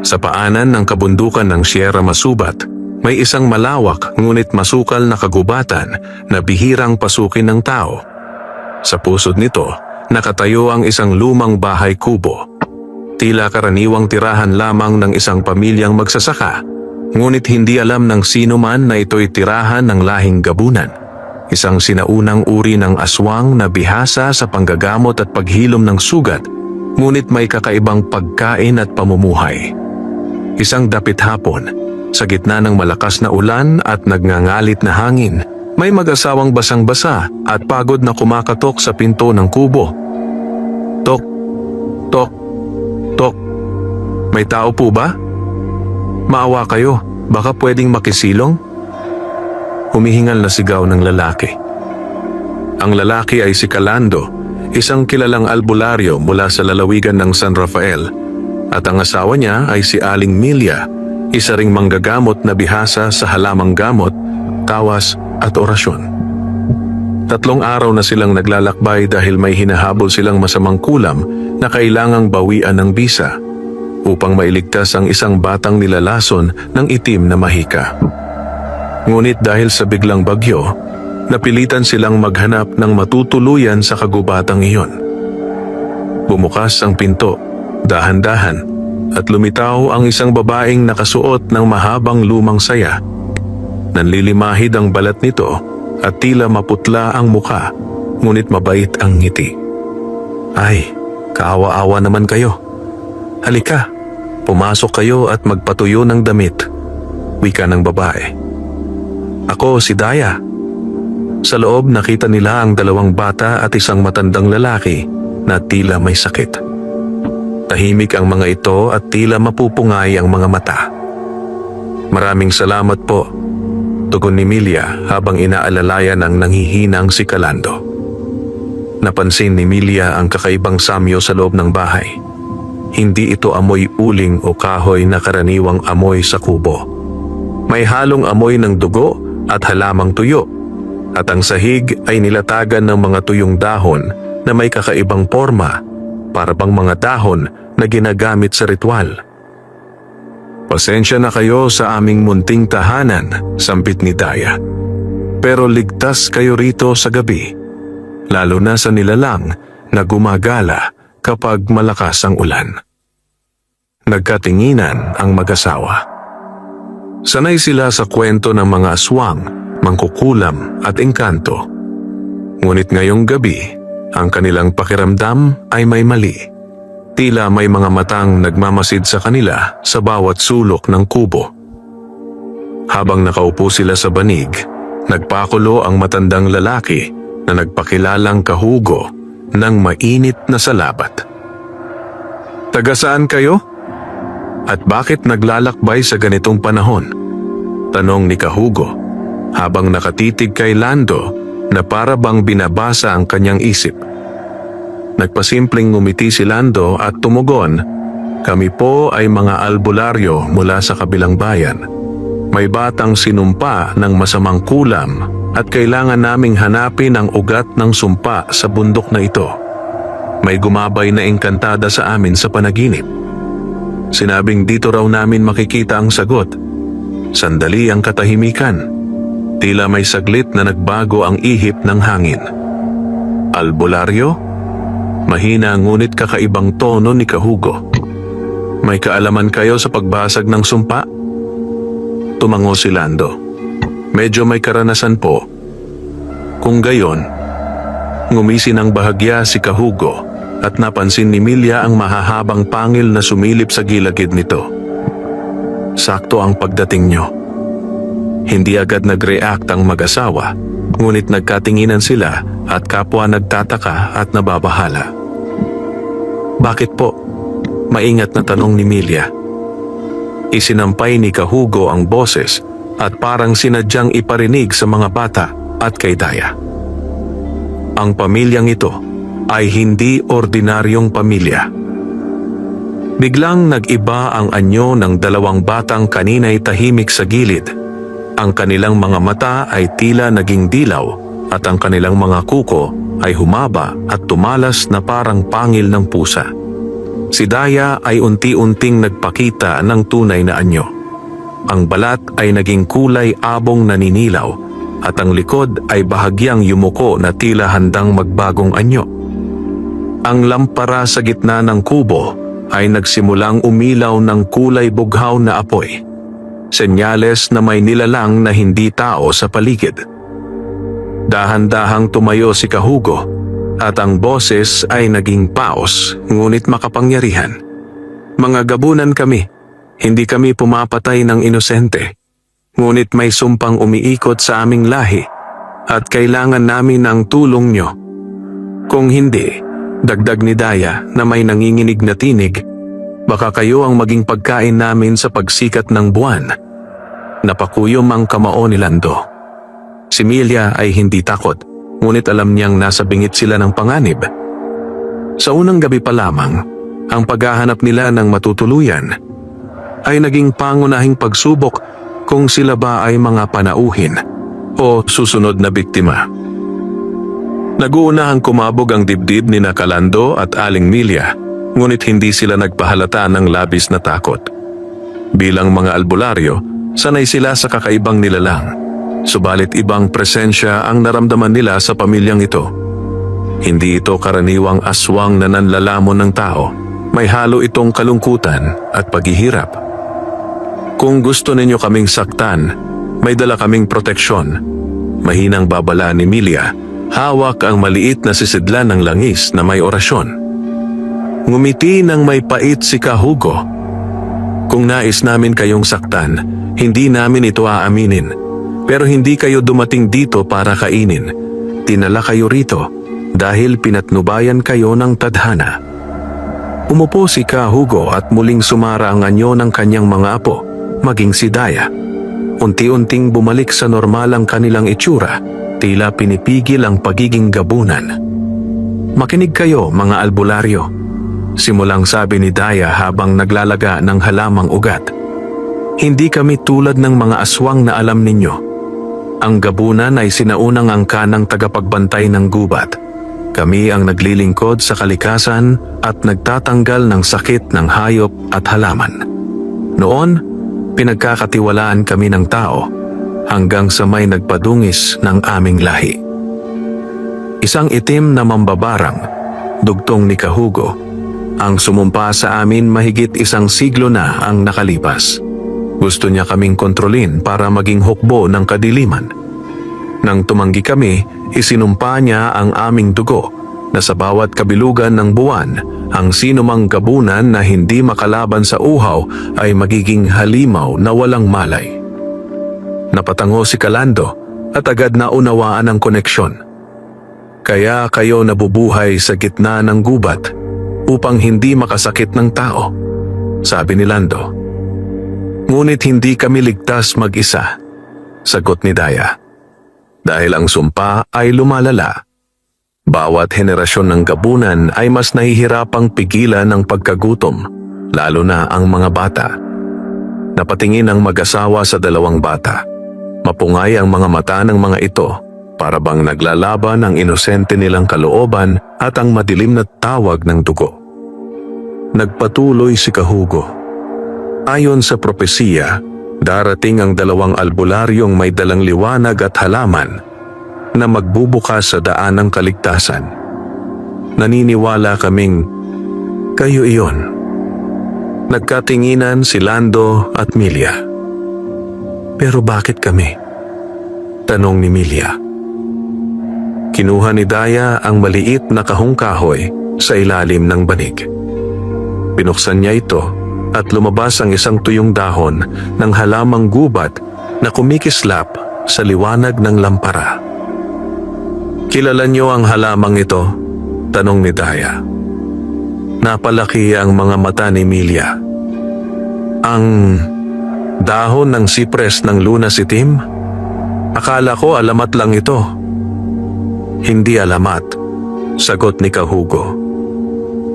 Sa paanan ng kabundukan ng Sierra Masubat, may isang malawak ngunit masukal na kagubatan na bihirang pasukin ng tao. Sa pusod nito, nakatayo ang isang lumang bahay kubo. Tila karaniwang tirahan lamang ng isang pamilyang magsasaka, ngunit hindi alam ng sino man na ito'y tirahan ng lahing Gabunan. Isang sinaunang uri ng aswang na bihasa sa panggagamot at paghilom ng sugat, ngunit may kakaibang pagkain at pamumuhay. Isang dapit hapon, sa gitna ng malakas na ulan at nagngangalit na hangin, may mag-asawang basang-basa at pagod na kumakatok sa pinto ng kubo. Tok, tok, tok. May tao po ba? Maawa kayo, baka pwedeng makisilong? Humihingal na sigaw ng lalaki. Ang lalaki ay si Calando, isang kilalang albularyo mula sa lalawigan ng San Rafael, at ang asawa niya ay si Aling Milia, isa ring manggagamot na bihasa sa halamang gamot, tawas at orasyon. 3 araw na silang naglalakbay dahil may hinahabol silang masamang kulam na kailangang bawian ng bisa upang mailigtas ang isang batang nilalason ng itim na mahika. Ngunit dahil sa biglang bagyo, napilitan silang maghanap ng matutuluyan sa kagubatang iyon. Bumukas ang pinto, dahan-dahan, at lumitaw ang isang babaeng nakasuot ng mahabang lumang saya. Nanlilimahid ang balat nito at tila maputla ang muka, ngunit mabait ang ngiti. Ay, kaawa-awa naman kayo. Halika, pumasok kayo at magpatuyo ng damit, wika ng babae. Ako si Daya. Sa loob nakita nila ang 2 bata at isang matandang lalaki na tila may sakit. Tahimik ang mga ito at tila mapupungay ang mga mata. Maraming salamat po, tugon ni Milia habang inaalalayan ang nanghihinang si Calando. Napansin ni Milia ang kakaibang samyo sa loob ng bahay. Hindi ito amoy uling o kahoy na karaniwang amoy sa kubo. May halong amoy ng dugo at halamang tuyo, at ang sahig ay nilatagan ng mga tuyong dahon na may kakaibang porma, para bang mga dahon na ginagamit sa ritual. Pasensya na kayo sa aming munting tahanan, sampit ni Daya. Pero ligtas kayo rito sa gabi, lalo na sa nilalang na gumagala kapag malakas ang ulan. Nagkatinginan ang mag-asawa. Sanay sila sa kwento ng mga aswang, mangkukulam at engkanto. Ngunit ngayong gabi, ang kanilang pakiramdam ay may mali. Tila may mga matang nagmamasid sa kanila sa bawat sulok ng kubo. Habang nakaupo sila sa banig, nagpakulo ang matandang lalaki na nagpakilalang kahugo ng mainit na salabat. Taga saan kayo? At bakit naglalakbay sa ganitong panahon? Tanong ni Kahugo habang nakatitig kay Lando na para bang binabasa ang kanyang isip. Nagpasimpleng ngumiti si Lando at tumugon, "Kami po ay mga albularyo mula sa kabilang bayan. May batang sinumpa ng masamang kulam at kailangan naming hanapin ang ugat ng sumpa sa bundok na ito. May gumabay na engkantada sa amin sa panaginip. Sinabing dito raw namin makikita ang sagot." Sandali ang katahimikan. Tila may saglit na nagbago ang ihip ng hangin. "Albularyo?" Mahina ngunit kakaibang tono ni Kahugo. "May kaalaman kayo sa pagbasag ng sumpa?" Tumango si Lando. "Medyo may karanasan po." Kung gayon, ngumisi ng bahagya si Kahugo at napansin ni Milia ang mahahabang pangil na sumilip sa gilagid nito. "Sakto ang pagdating nyo." Hindi agad nag-react ang mag-asawa, ngunit nagkatinginan sila at kapwa nagtataka at nababahala. "Bakit po?" Maingat na tanong ni Milia. Isinampay ni Kahugo ang boses at parang sinadyang iparinig sa mga bata at kay Daya. Ang pamilyang ito ay hindi ordinaryong pamilya. Biglang nag-iba ang anyo ng 2 batang kanina'y tahimik sa gilid. Ang kanilang mga mata ay tila naging dilaw at ang kanilang mga kuko ay humaba at tumalas na parang pangil ng pusa. Si Daya ay unti-unting nagpakita ng tunay na anyo. Ang balat ay naging kulay abong naninilaw at ang likod ay bahagyang yumuko na tila handang magbagong anyo. Ang lampara sa gitna ng kubo ay nagsimulang umilaw ng kulay bughaw na apoy. Senyales na may nilalang na hindi tao sa paligid. Dahan-dahang tumayo si Kahugo at ang boses ay naging paos ngunit makapangyarihan. Mga gabunan kami, hindi kami pumapatay ng inosente. Ngunit may sumpang umiikot sa aming lahi at kailangan namin ng tulong nyo. Kung hindi, dagdag ni Daya na may nanginginig na tinig, baka kayo ang maging pagkain namin sa pagsikat ng buwan. Napakuyom ang kamao ni Lando. Si Milia ay hindi takot, ngunit alam niyang nasa bingit sila ng panganib. Sa unang gabi pa lamang, ang paghahanap nila ng matutuluyan ay naging pangunahing pagsubok kung sila ba ay mga panauhin o susunod na biktima. Nag-uunahang kumabog ang dibdib ni Kalando at Aling Milia, ngunit hindi sila nagpahalata ng labis na takot. Bilang mga albularyo, sanay sila sa kakaibang nilalang. Subalit ibang presensya ang naramdaman nila sa pamilyang ito. Hindi ito karaniwang aswang na nanlalamon ng tao. May halo itong kalungkutan at paghihirap. Kung gusto ninyo kaming saktan, may dala kaming proteksyon. Mahinang babala ni Milia, hawak ang maliit na sisidlan ng langis na may orasyon. Ngumiti ng may pait si Kahugo. Kung nais namin kayong saktan, hindi namin ito aaminin. Pero hindi kayo dumating dito para kainin. Tinala kayo rito dahil pinatnubayan kayo ng tadhana. Umupo si Kahugo at muling sumara ang anyo ng kanyang mga apo, maging si Daya. Unti-unting bumalik sa normal ang kanilang itsura, tila pinipigil ang pagiging gabunan. Makinig kayo mga albularyo, simulang sabi ni Daya habang naglalaga ng halamang ugat. Hindi kami tulad ng mga aswang na alam ninyo. Ang gabunan ay sinaunang angka ng tagapagbantay ng gubat. Kami ang naglilingkod sa kalikasan at nagtatanggal ng sakit ng hayop at halaman. Noon, pinagkakatiwalaan kami ng tao hanggang sa may nagpadungis ng aming lahi. Isang itim na mambabarang, dugtong ni Kahugo, ang sumumpa sa amin mahigit 1 siglo na ang nakalipas. Gusto niya kaming kontrolin para maging hukbo ng kadiliman. Nang tumanggi kami, isinumpa niya ang aming dugo na sa bawat kabilugan ng buwan, ang sinumang gabunan na hindi makalaban sa uhaw ay magiging halimaw na walang malay. Napatango si Kalando at agad na unawaan ang koneksyon. Kaya kayo nabubuhay sa gitna ng gubat upang hindi makasakit ng tao, sabi ni Lando. Ngunit hindi kami ligtas mag-isa, sagot ni Daya. Dahil ang sumpa ay lumalala. Bawat henerasyon ng gabunan ay mas nahihirapang pigilan ng pagkagutom, lalo na ang mga bata. Napatingin ang mag-asawa sa 2 bata. Mapungay ang mga mata ng mga ito, para bang naglalaban ang inosente nilang kalooban at ang madilim na tawag ng dugo. Nagpatuloy si Kahugo. Ayon sa propesiya, darating ang 2 albularyong may dalang liwanag at halaman na magbubukas sa daan ng kaligtasan. Naniniwala kaming kayo iyon. Nagkatinginan si Lando at Milia. Pero bakit kami? Tanong ni Milia. Kinuha ni Daya ang maliit na kahong-kahoy sa ilalim ng banig. Binuksan niya ito at lumabas ang isang tuyong dahon ng halamang gubat na kumikislap sa liwanag ng lampara. Kilala niyo ang halamang ito? Tanong ni Daya. Napalaki ang mga mata ni Milia. Ang dahon ng sipres ng lunas itim? Akala ko alamat lang ito. Hindi alamat, sagot ni Kahugo.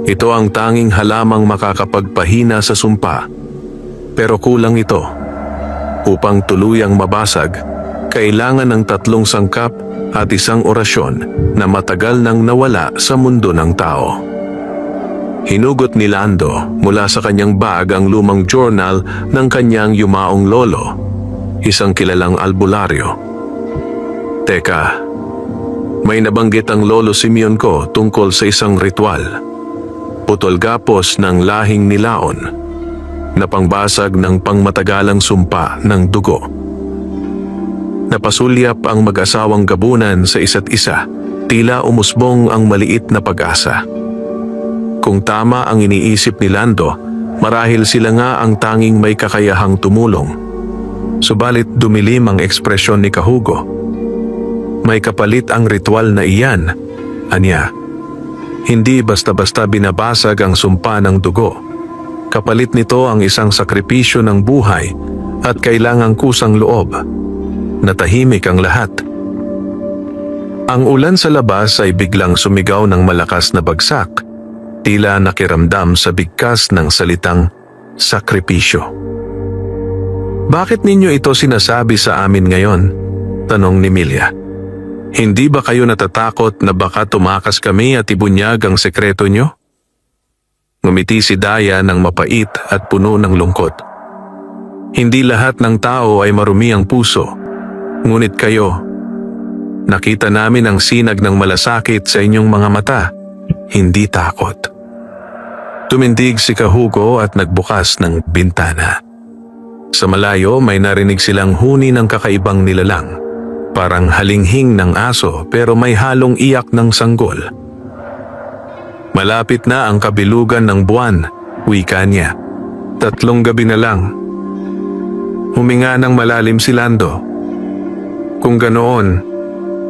Ito ang tanging halamang makakapagpahina sa sumpa. Pero kulang ito. Upang tuluyang mabasag, kailangan ng 3 sangkap at 1 orasyon na matagal nang nawala sa mundo ng tao. Hinugot ni Lando mula sa kanyang bag ang lumang journal ng kanyang yumaong lolo, isang kilalang albularyo. Teka, may nabanggit ang lolo Simeon ko tungkol sa isang ritual. Putol gapos ng lahing nilaon na pangbasag ng pangmatagalang sumpa ng dugo. Napasulyap ang mag-asawang gabunan sa isa't isa, tila umusbong ang maliit na pag-asa. Kung tama ang iniisip ni Lando, marahil sila nga ang tanging may kakayahang tumulong. Subalit dumilim ang ekspresyon ni Kahugo. May kapalit ang ritual na iyan, anya. Hindi basta-basta binabasag ang sumpa ng dugo. Kapalit nito ang isang sakripisyo ng buhay at kailangang kusang loob. Natahimik ang lahat. Ang ulan sa labas ay biglang sumigaw ng malakas na bagsak, tila nakiramdam sa bigkas ng salitang sakripisyo. Bakit ninyo ito sinasabi sa amin ngayon? Tanong ni Milya. Hindi ba kayo natatakot na baka tumakas kami at ibunyag ang sekreto nyo? Ngumiti si Daya ng mapait at puno ng lungkot. Hindi lahat ng tao ay marumi ang puso. Ngunit kayo, nakita namin ang sinag ng malasakit sa inyong mga mata, hindi takot. Tumindig si Kahugo at nagbukas ng bintana. Sa malayo may narinig silang huni ng kakaibang nilalang. Parang halinghing ng aso pero may halong iyak ng sanggol. Malapit na ang kabilugan ng buwan, wika niya. 3 gabi na lang. Huminga ng malalim si Lando. Kung ganoon,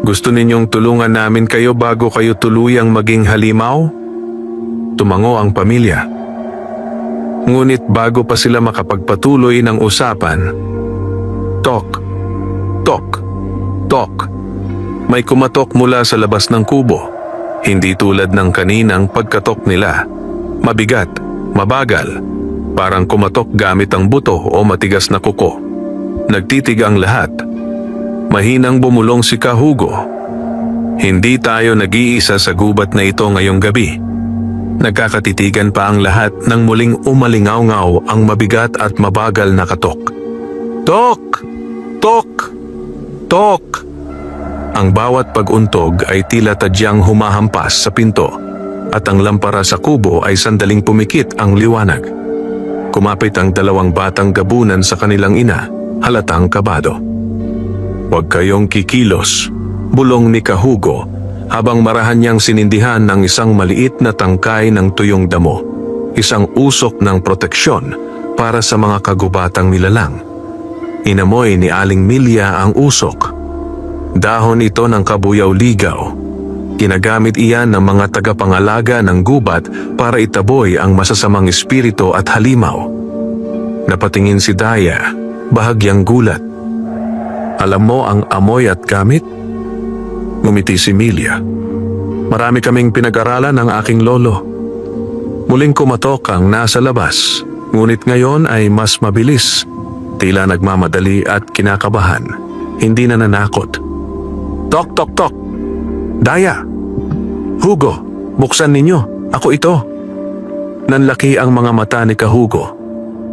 gusto ninyong tulungan namin kayo bago kayo tuluyang maging halimaw? Tumango ang pamilya. Ngunit bago pa sila makapagpatuloy ng usapan, tok, tok, tok. May kumatok mula sa labas ng kubo. Hindi tulad ng kaninang pagkatok nila. Mabigat, mabagal, parang kumatok gamit ang buto o matigas na kuko. Nagtitig ang lahat. Mahinang bumulong si Kahugo. Hindi tayo nag-iisa sa gubat na ito ngayong gabi. Nagkakatitigan pa ang lahat nang muling umalingaw-ngaw ang mabigat at mabagal na katok. Tok! Tok! Tok! Ang bawat pag-untog ay tila tadyang humahampas sa pinto at ang lampara sa kubo ay sandaling pumikit ang liwanag. Kumapit ang 2 batang gabunan sa kanilang ina, halatang kabado. Huwag kayong kikilos, bulong ni Kahugo habang marahan niyang sinindihan ng isang maliit na tangkay ng tuyong damo, isang usok ng proteksyon para sa mga kagubatang nilalang. Inamoy ni Aling Milya ang usok. Dahon ito ng kabuyaw-ligaw. Ginagamit iyan ng mga tagapangalaga ng gubat para itaboy ang masasamang espiritu at halimaw. Napatingin si Daya, bahagyang gulat. Alam mo ang amoy at gamit? Ngumiti si Milya. Marami kaming pinag-aralan ng aking lolo. Muling kumatok ang nasa labas, ngunit ngayon ay mas mabilis. Tila nagmamadali at kinakabahan, hindi na nanakot. Tok, tok, tok! Daya! Hugo, buksan ninyo. Ako ito. Nanlaki ang mga mata ni Kahugo.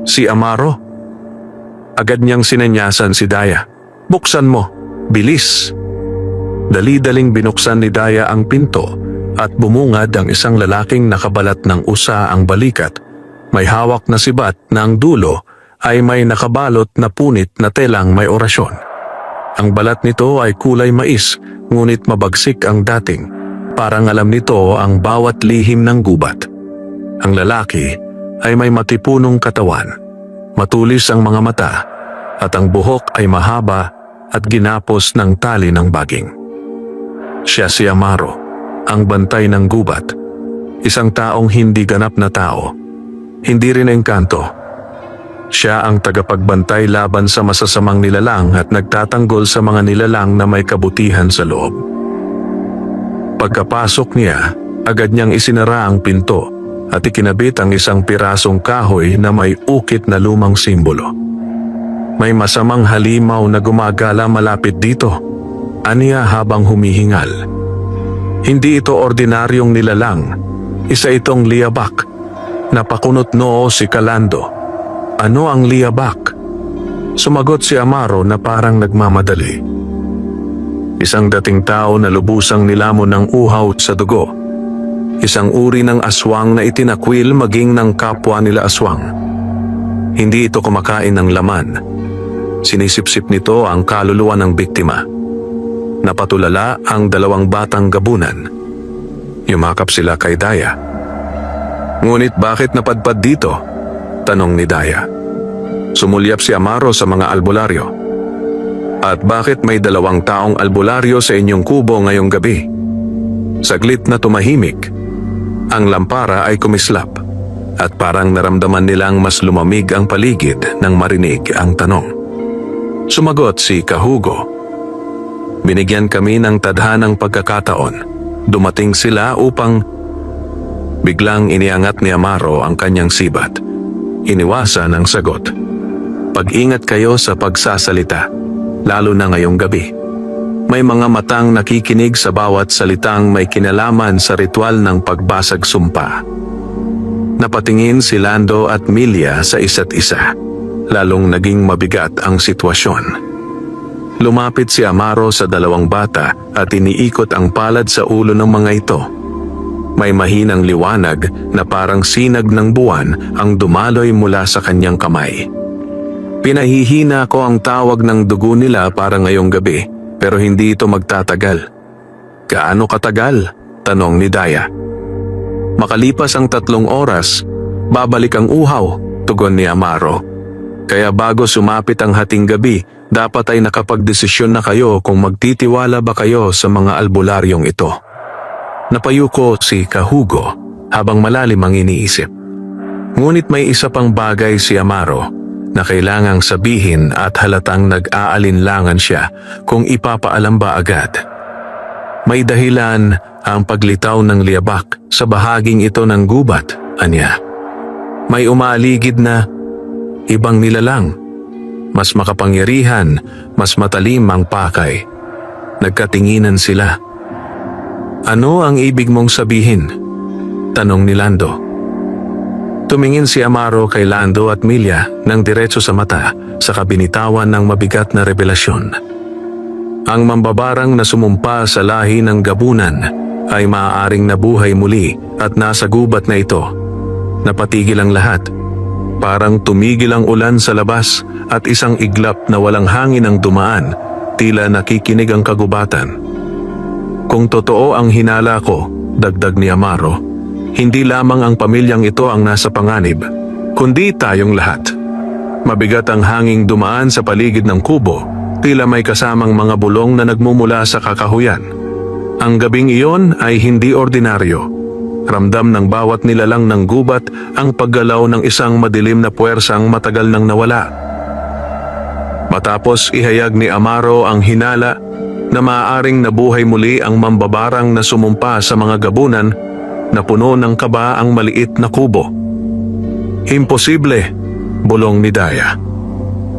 Si Amaro? Agad niyang sinanyasan si Daya. Buksan mo. Bilis! Dali-daling binuksan ni Daya ang pinto at bumungad ang isang lalaking nakabalat ng usa ang balikat. May hawak na sibat na ang dulo ay may nakabalot na punit na telang may orasyon. Ang balat nito ay kulay mais, ngunit mabagsik ang dating. Parang alam nito ang bawat lihim ng gubat. Ang lalaki ay may matipunong katawan, matulis ang mga mata, at ang buhok ay mahaba at ginapos ng tali ng baging. Siya si Amaro, ang bantay ng gubat. Isang taong hindi ganap na tao. Hindi rin engkanto. Siya ang tagapagbantay laban sa masasamang nilalang at nagtatanggol sa mga nilalang na may kabutihan sa loob. Pagkapasok niya, agad niyang isinara ang pinto at ikinabit ang isang pirasong kahoy na may ukit na lumang simbolo. May masamang halimaw na gumagala malapit dito, aniya habang humihingal. Hindi ito ordinaryong nilalang. Isa itong liyabak. Napakunot noo si Calando. Ano ang liyabak? Sumagot si Amaro na parang nagmamadali. Isang dating tao na lubusang nilamon ng uhaw sa dugo. Isang uri ng aswang na itinakwil maging ng kapwa nila aswang. Hindi ito kumakain ng laman. Sinisipsip nito ang kaluluwa ng biktima. Napatulala ang dalawang batang gabunan. Yumakap sila kay Daya. Ngunit bakit napadpad dito? Tanong ni Daya. Sumulyap si Amaro sa mga albularyo. At bakit may 2 taong albularyo sa inyong kubo ngayong gabi? Saglit na tumahimik. Ang lampara ay kumislap at parang naramdaman nilang mas lumamig ang paligid nang marinig ang tanong. Sumagot si Kahugo. Binigyan kami ng tadhanang pagkakataon. Dumating sila upang... Biglang iniangat ni Amaro ang kanyang sibat. Iniwasan ang sagot. Pag-ingat kayo sa pagsasalita, lalo na ngayong gabi. May mga matang nakikinig sa bawat salitang may kinalaman sa ritual ng pagbasag sumpa. Napatingin si Lando at Milia sa isa't isa. Lalong naging mabigat ang sitwasyon. Lumapit si Amaro sa 2 bata at iniikot ang palad sa ulo ng mga ito. May mahinang liwanag na parang sinag ng buwan ang dumaloy mula sa kanyang kamay. Pinahihina ko ang tawag ng dugo nila para ngayong gabi, pero hindi ito magtatagal. Gaano katagal? Tanong ni Daya. Makalipas ang 3 oras, babalik ang uhaw, tugon ni Amaro. Kaya bago sumapit ang hating gabi, dapat ay nakapagdesisyon na kayo kung magtitiwala ba kayo sa mga albularyong ito. Napayuko si Kahugo habang malalim ang iniisip. Ngunit may isa pang bagay si Amaro na kailangang sabihin at halatang nag-aalinlangan siya kung ipapaalam ba agad. May dahilan ang paglitaw ng liyabak sa bahaging ito ng gubat, anya. May umaaligid na ibang nilalang, mas makapangyarihan, mas matalim ang pakay. Nagkatinginan sila. Ano ang ibig mong sabihin? Tanong ni Lando. Tumingin si Amaro kay Lando at Milia ng diretso sa mata sa kabinitawan ng mabigat na revelasyon. Ang mambabarang na sumumpa sa lahi ng gabunan ay maaaring nabuhay muli at nasa gubat na ito. Napatigil ang lahat. Parang tumigil ang ulan sa labas at isang iglap na walang hangin ang dumaan, tila nakikinig ang kagubatan. Kung totoo ang hinala ko, dagdag ni Amaro, hindi lamang ang pamilyang ito ang nasa panganib, kundi tayong lahat. Mabigat ang hanging dumaan sa paligid ng kubo, tila may kasamang mga bulong na nagmumula sa kakahuyan. Ang gabing iyon ay hindi ordinaryo. Ramdam ng bawat nilalang ng gubat ang paggalaw ng isang madilim na puwersang matagal nang nawala. Matapos ihayag ni Amaro ang hinala na maaaring nabuhay muli ang mambabarang na sumumpa sa mga gabunan na puno ng kaba ang maliit na kubo. Imposible, bulong ni Daya.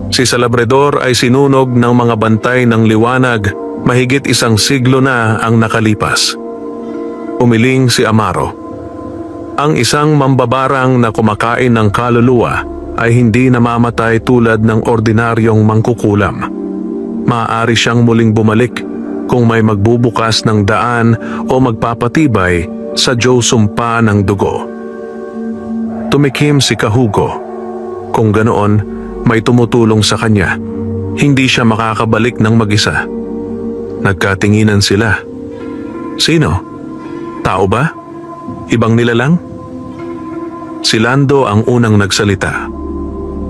Si Salabredor ay sinunog ng mga bantay ng liwanag, mahigit 1 siglo na ang nakalipas. Umiling si Amaro. Ang isang mambabarang na kumakain ng kaluluwa ay hindi namamatay tulad ng ordinaryong mangkukulam. Maaari siyang muling bumalik kung may magbubukas ng daan o magpapatibay sa Diyos sumpa ng dugo. Tumikim si Kahugo. Kung ganoon, may tumutulong sa kanya. Hindi siya makakabalik ng mag-isa. Nagkatinginan sila. Sino? Tao ba? Ibang nilalang? Si Lando ang unang nagsalita.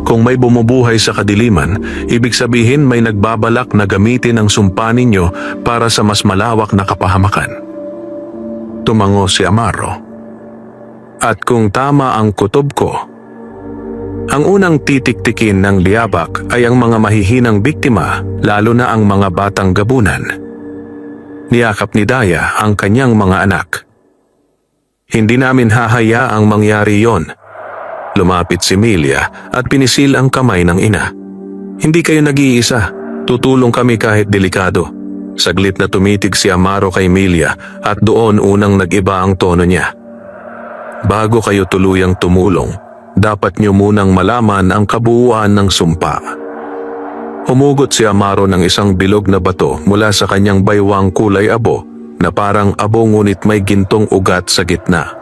Kung may bumubuhay sa kadiliman, ibig sabihin may nagbabalak na gamitin ang sumpa ninyo para sa mas malawak na kapahamakan. Tumango si Amaro. At kung tama ang kutob ko, ang unang titik-tikin ng liyabak ay ang mga mahihinang biktima, lalo na ang mga batang gabunan. Niyakap ni Daya ang kanyang mga anak. Hindi namin hahayaang mangyari yon. Lumapit si Milia at pinisil ang kamay ng ina. Hindi kayo nag-iisa. Tutulong kami kahit delikado. Saglit na tumitig si Amaro kay Milia at doon unang nag-iba ang tono niya. Bago kayo tuluyang tumulong, dapat nyo munang malaman ang kabuuan ng sumpa. Humugot si Amaro ng isang bilog na bato mula sa kanyang baywang kulay abo na parang abo ngunit may gintong ugat sa gitna.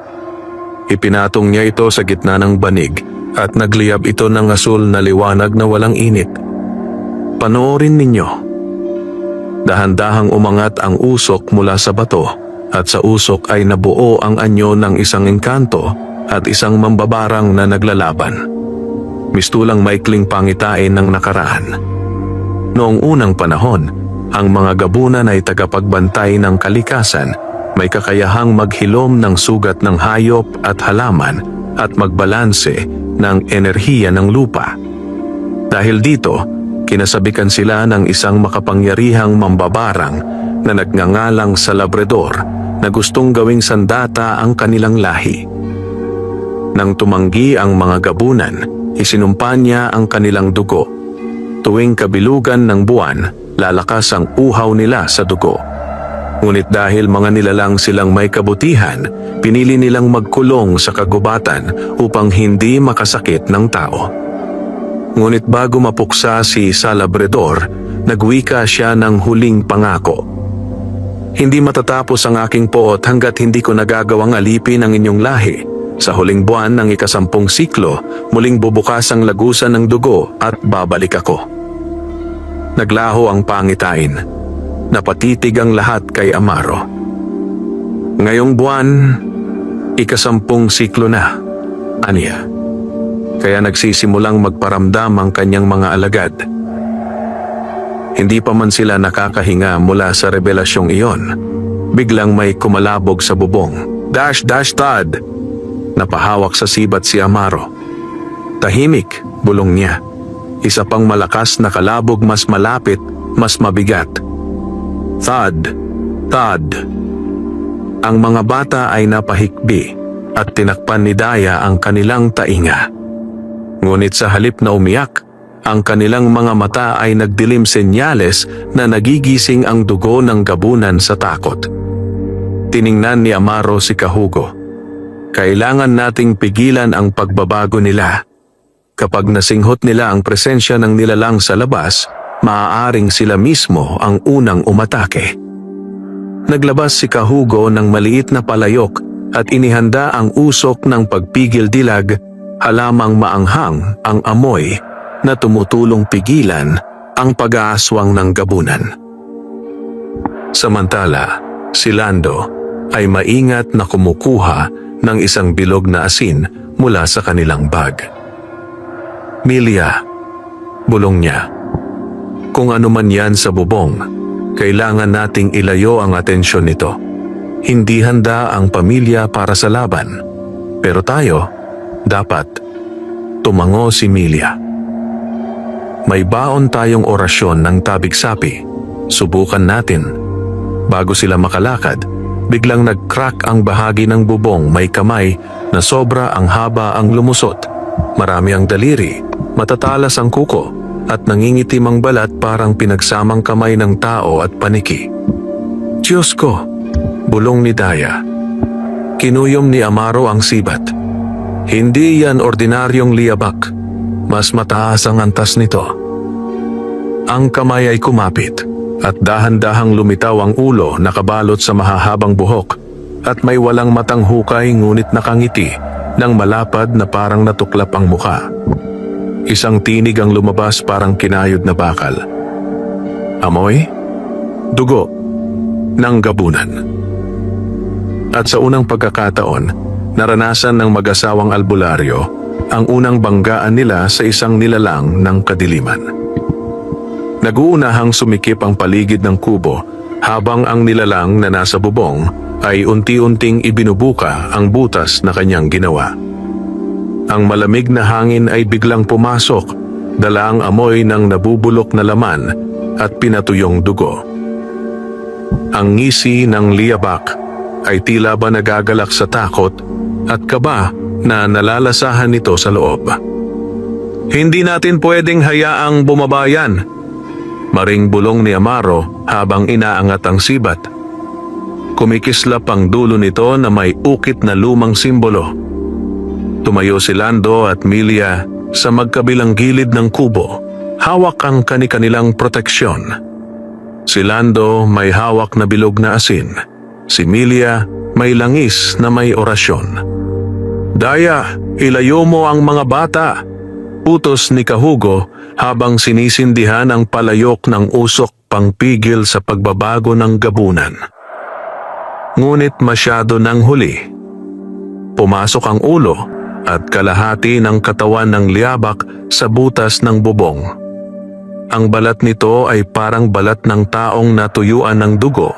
Ipinatong niya ito sa gitna ng banig at nagliyab ito ng asul na liwanag na walang init. Panoorin ninyo. Dahan-dahang umangat ang usok mula sa bato at sa usok ay nabuo ang anyo ng isang engkanto at isang mambabarang na naglalaban. Mistulang maikling pangitain ng nakaraan. Noong unang panahon, ang mga gabunan ay tagapagbantay ng kalikasan, may kakayahang maghilom ng sugat ng hayop at halaman at magbalanse ng enerhiya ng lupa. Dahil dito, kinasabikan sila ng isang makapangyarihang mambabarang na nagngangalang sa Labrador na gustong gawing sandata ang kanilang lahi. Nang tumanggi ang mga gabunan, isinumpa niya ang kanilang dugo. Tuwing kabilugan ng buwan, lalakas ang uhaw nila sa dugo. Ngunit dahil mga nilalang silang may kabutihan, pinili nilang magkulong sa kagubatan upang hindi makasakit ng tao. Ngunit bago mapuksa si Labrador, nagwika siya ng huling pangako. Hindi matatapos ang aking poot hanggat hindi ko nagagawang alipin ang inyong lahi. Sa huling buwan ng ika-10 siklo, muling bubukas ang lagusan ng dugo at babalik ako. Naglaho ang pangitain. Napatitig ang lahat kay Amaro. Ngayong buwan, ika-10 siklo na, aniya. Kaya nagsisimulang magparamdam ang kanyang mga alagad. Hindi pa man sila nakakahinga mula sa revelasyong iyon. Biglang may kumalabog sa bubong. Dash, dash, Tad! Napahawak sa sibat si Amaro. Tahimik, bulong niya. Isa pang malakas na kalabog, mas malapit, mas mabigat. Thud, thud. Ang mga bata ay napahikbi at tinakpan ni Daya ang kanilang tainga. Ngunit sa halip na umiyak, ang kanilang mga mata ay nagdilim senyales na nagigising ang dugo ng gabunan sa takot. Tiningnan ni Amaro si Kahugo. Kailangan nating pigilan ang pagbabago nila. Kapag nasinghot nila ang presensya ng nilalang sa labas, maaaring sila mismo ang unang umatake. Naglabas si Kahugo ng maliit na palayok at inihanda ang usok ng pagpigil dilag, halamang maanghang ang amoy na tumutulong pigilan ang pag-aaswang ng gabunan. Samantala, si Lando ay maingat na kumukuha ng isang bilog na asin mula sa kanilang bag. Milia, bulong niya. Kung ano man yan sa bubong, kailangan nating ilayo ang atensyon nito. Hindi handa ang pamilya para sa laban. Pero tayo, dapat. Tumango si Milia. May baon tayong orasyon ng tabig-sapi. Subukan natin. Bago sila makalakad, biglang nag-crack ang bahagi ng bubong, may kamay na sobra ang haba ang lumusot. Marami ang daliri. Matatalas ang kuko at nangingitim ang balat, parang pinagsamang kamay ng tao at paniki. Diyos ko, bulong ni Daya. Kinuyom ni Amaro ang sibat. Hindi yan ordinaryong liyabak. Mas mataas ang antas nito. Ang kamay ay kumapit at dahan-dahang lumitaw ang ulo, nakabalot sa mahahabang buhok at may walang matang hukay ngunit nakangiti ng malapad na parang natuklap ang mukha. Isang tinig ang lumabas, parang kinayod na bakal. Amoy? Dugo ng gabunan. At sa unang pagkakataon, naranasan ng mag-asawang albularyo ang unang banggaan nila sa isang nilalang ng kadiliman. Nag-uunahang sumikip ang paligid ng kubo habang ang nilalang na nasa bubong ay unti-unting ibinubuka ang butas na kanyang ginawa. Ang malamig na hangin ay biglang pumasok, dala ang amoy ng nabubulok na laman at pinatuyong dugo. Ang ngisi ng liyabak ay tila ba nagagalak sa takot at kaba na nalalasahan nito sa loob. Hindi natin pwedeng hayaang bumaba yan, maring bulong ni Amaro habang inaangat ang sibat. Kumikislap ang dulo nito na may ukit na lumang simbolo. Tumayo si Lando at Milia sa magkabilang gilid ng kubo. Hawak ang kani-kanilang proteksyon. Si Lando may hawak na bilog na asin. Si Milia may langis na may orasyon. "Daya, ilayo mo ang mga bata!" Utos ni Kahugo habang sinisindihan ang palayok ng usok pangpigil sa pagbabago ng gabunan. Ngunit masyado nang huli. Pumasok ang ulo at kalahati ng katawan ng liabak sa butas ng bubong. Ang balat nito ay parang balat ng taong natuyuan ng dugo.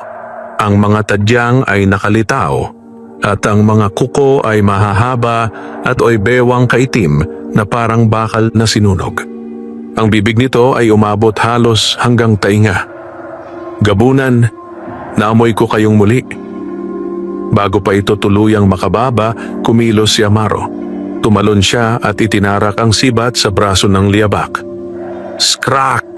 Ang mga tadyang ay nakalitaw at ang mga kuko ay mahahaba at oy-bewang kaitim na parang bakal na sinunog. Ang bibig nito ay umabot halos hanggang tainga. "Gabunan, naamoy ko kayong muli." Bago pa ito tuluyang makababa, kumilos si Amaro. Tumalon siya at itinarak ang sibat sa braso ng liabak. Skrak!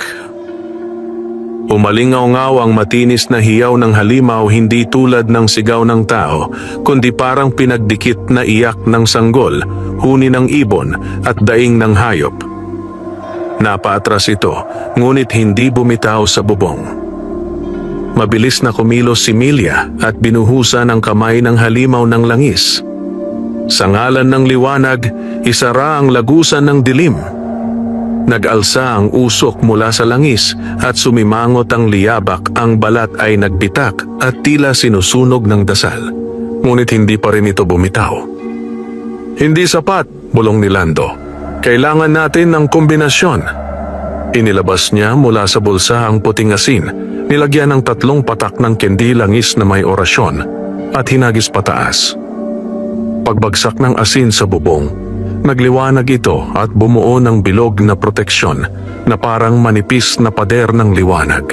Umalingaw-ngaw ang matinis na hiyaw ng halimaw, hindi tulad ng sigaw ng tao, kundi parang pinagdikit na iyak ng sanggol, huni ng ibon at daing ng hayop. Napaatras ito, ngunit hindi bumitaw sa bubong. Mabilis na kumilos si Milia at binuhusan ang kamay ng halimaw ng langis. Sa ngalan ng liwanag, isara ang lagusan ng dilim. Nag-alsa ang usok mula sa langis at sumimangot ang liabak, ang balat ay nagbitak at tila sinusunog ng dasal. Ngunit hindi pa rin ito bumitaw. "Hindi sapat," bulong ni Lando. "Kailangan natin ng kombinasyon." Inilabas niya mula sa bulsa ang puting asin, nilagyan ng 3 patak ng kendi langis na may orasyon at hinagis pataas. Pagbagsak ng asin sa bubong, nagliwanag ito at bumuo ng bilog na proteksyon na parang manipis na pader ng liwanag.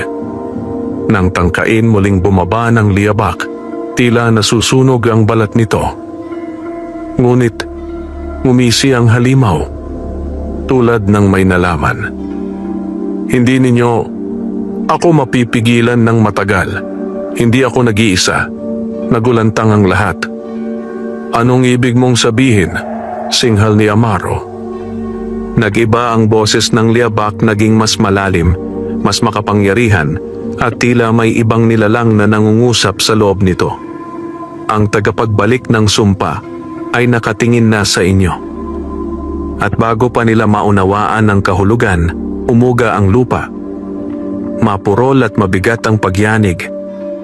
Nang tangkain muling bumaba ng liabak, tila nasusunog ang balat nito. Ngunit ngumisi ang halimaw, tulad ng may nalaman. "Hindi ninyo ako mapipigilan ng matagal. Hindi ako nag-iisa. Nagulantang ang lahat." "Anong ibig mong sabihin?" singhal ni Amaro. Nag-iba ang boses ng liabak, naging mas malalim, mas makapangyarihan, at tila may ibang nilalang na nangungusap sa loob nito. "Ang tagapagbalik ng sumpa ay nakatingin na sa inyo." At bago pa nila maunawaan ang kahulugan, umuga ang lupa. Mapurol at mabigat ang pagyanig,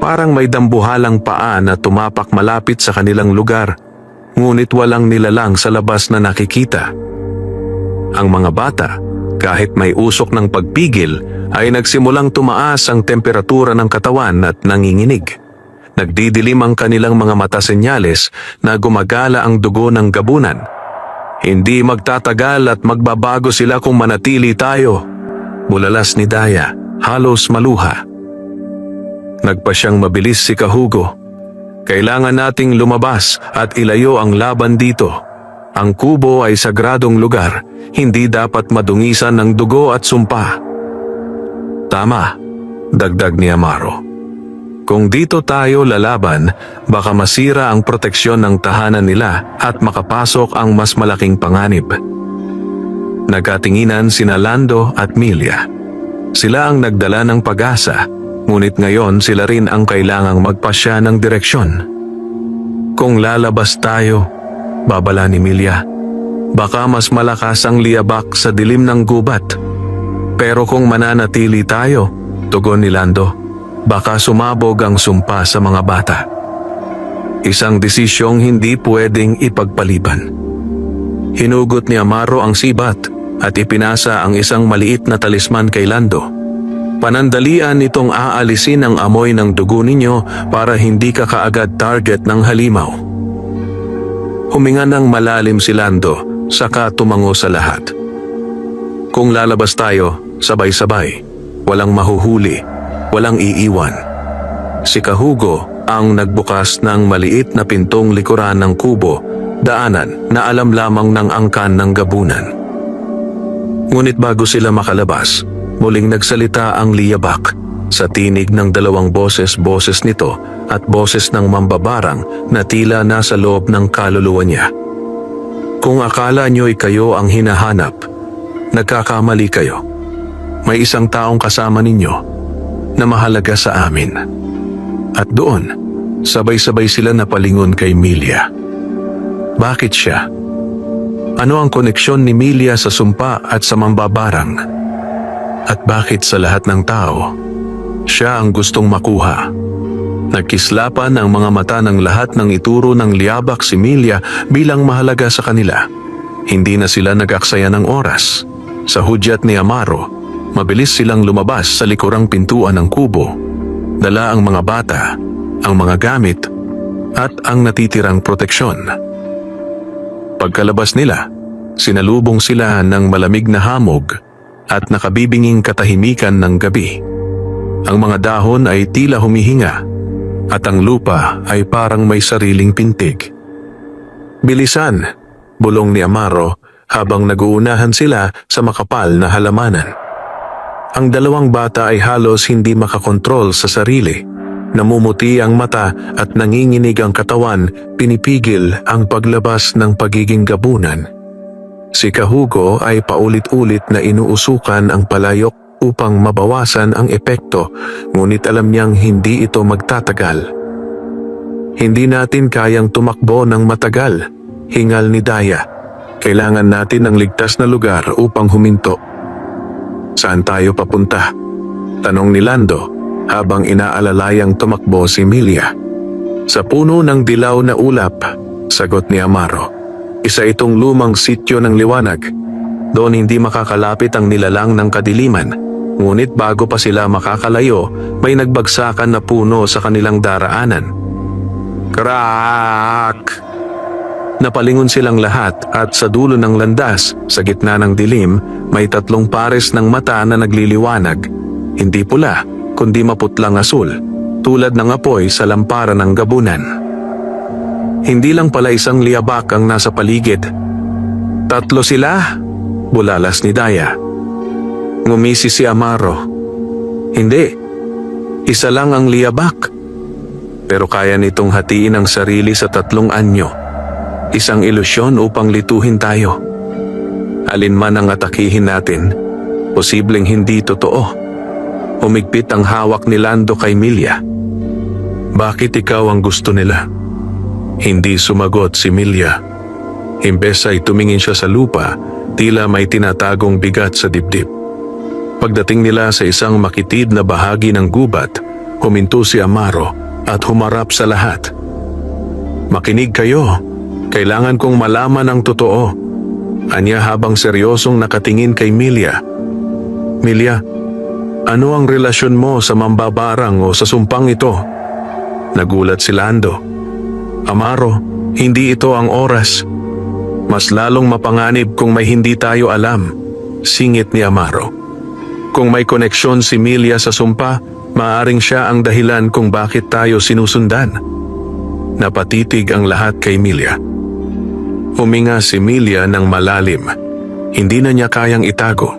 parang may dambuhalang paa na tumapak malapit sa kanilang lugar. Ngunit walang nilalang sa labas na nakikita. Ang mga bata, kahit may usok ng pagpigil, ay nagsimulang tumaas ang temperatura ng katawan at nanginginig. Nagdidilim ang kanilang mga mata, senyales na gumagala ang dugo ng gabunan. "Hindi magtatagal at magbabago sila kung manatili tayo," bulalas ni Daya, halos maluha. Nagpa siyang mabilis si Kahugo. "Kailangan nating lumabas at ilayo ang laban dito. Ang kubo ay sagradong lugar, hindi dapat madungisan ng dugo at sumpa." "Tama," dagdag ni Amaro. "Kung dito tayo lalaban, baka masira ang proteksyon ng tahanan nila at makapasok ang mas malaking panganib." Nagkatinginan sina Lando at Milia. Sila ang nagdala ng pag-asa, ngunit ngayon sila rin ang kailangang magpasya ng direksyon. "Kung lalabas tayo," babala ni Milia, "baka mas malakas ang liabak sa dilim ng gubat. Pero kung mananatili tayo," tugon ni Lando, "baka sumabog ang sumpa sa mga bata." Isang desisyong hindi pwedeng ipagpaliban. Hinugot ni Amaro ang sibat at ipinasa ang isang maliit na talisman kay Lando. "Panandalian itong aalisin ang amoy ng dugo ninyo para hindi ka kaagad target ng halimaw." Huminga ng malalim si Lando, saka tumango sa lahat. "Kung lalabas tayo, sabay-sabay. Walang mahuhuli, walang iiwan." Si Kahugo ang nagbukas ng maliit na pintong likuran ng kubo, daanan na alam lamang ng angkan ng gabunan. Ngunit bago sila makalabas, muling nagsalita ang liabak. Sa tinig ng 2 boses nito at boses ng mambabarang na tila nasa loob ng kaluluwa niya. Kung akala nyo'y kayo ang hinahanap, nagkakamali kayo. May isang taong kasama ninyo na mahalaga sa amin. At doon, sabay-sabay sila napalingon kay Milia. Bakit siya? Ano ang koneksyon ni Milia sa sumpa at sa mambabarang? At bakit sa lahat ng tao, siya ang gustong makuha? Nagkislapan ang mga mata ng lahat ng ituro ng liabak si Milia bilang mahalaga sa kanila. Hindi na sila nag-aksaya ng oras. Sa hudyat ni Amaro, mabilis silang lumabas sa likurang pintuan ng kubo. Dala ang mga bata, ang mga gamit, at ang natitirang proteksyon. Pagkalabas nila, sinalubong sila ng malamig na hamog at nakabibinging katahimikan ng gabi. Ang mga dahon ay tila humihinga at ang lupa ay parang may sariling pintig. Bilisan, bulong ni Amaro habang naguunahan sila sa makapal na halamanan. Ang dalawang bata ay halos hindi makakontrol sa sarili. Namumuti ang mata at nanginginig ang katawan, pinipigil ang paglabas ng pagiging gabunan. Si Kahugo ay paulit-ulit na inuusukan ang palayok upang mabawasan ang epekto, ngunit alam niyang hindi ito magtatagal. Hindi natin kayang tumakbo ng matagal, hingal ni Daya. Kailangan natin ng ligtas na lugar upang huminto. Saan tayo papunta? Tanong ni Lando habang inaalalay tumakbo si Milia. Sa puno ng dilaw na ulap, sagot ni Amaro. Isa itong lumang sityo ng liwanag. Doon hindi makakalapit ang nilalang ng kadiliman. Ngunit bago pa sila makakalayo, may nagbagsakan na puno sa kanilang daraanan. Krak! Napalingon silang lahat at sa dulo ng landas, sa gitna ng dilim, may 3 pares ng mata na nagliliwanag. Hindi pula, kundi maputlang asul, tulad ng apoy sa lamparan ng gabunan. Hindi lang pala isang liabak ang nasa paligid. 3 sila, bulalas ni Daya. Ngumisi si Amaro. Hindi, isa lang ang liabak. Pero kaya nitong hatiin ang sarili sa 3 anyo. Isang ilusyon upang lituhin tayo. Alinman ang atakihin natin, posibleng hindi totoo. Humigpit ang hawak ni Lando kay Milia. Bakit ikaw ang gusto nila? Hindi sumagot si Milia. Imbes ay tumingin siya sa lupa, tila may tinatagong bigat sa dibdib. Pagdating nila sa isang makitid na bahagi ng gubat, huminto si Amaro at humarap sa lahat. Makinig kayo. Kailangan kong malaman ang totoo. Anya habang seryosong nakatingin kay Milia. Milia, ano ang relasyon mo sa mambabarang o sa sumpang ito? Nagulat si Lando. Amaro, hindi ito ang oras. Mas lalong mapanganib kung may hindi tayo alam. Singit ni Amaro. Kung may koneksyon si Milia sa sumpa, maaaring siya ang dahilan kung bakit tayo sinusundan. Napatitig ang lahat kay Milia. Huminga si Milia ng malalim. Hindi na niya kayang itago.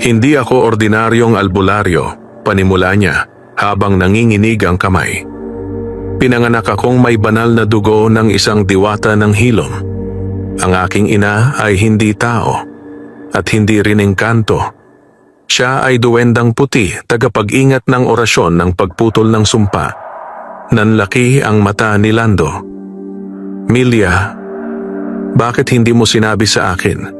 Hindi ako ordinaryong albularyo, panimula niya habang nanginginig ang kamay. Pinanganak akong may banal na dugo ng isang diwata ng hilom. Ang aking ina ay hindi tao at hindi rin engkanto. Siya ay duwendang puti, tagapag-ingat ng orasyon ng pagputol ng sumpa. Nanlaki ang mata ni Lando. Milia, bakit hindi mo sinabi sa akin?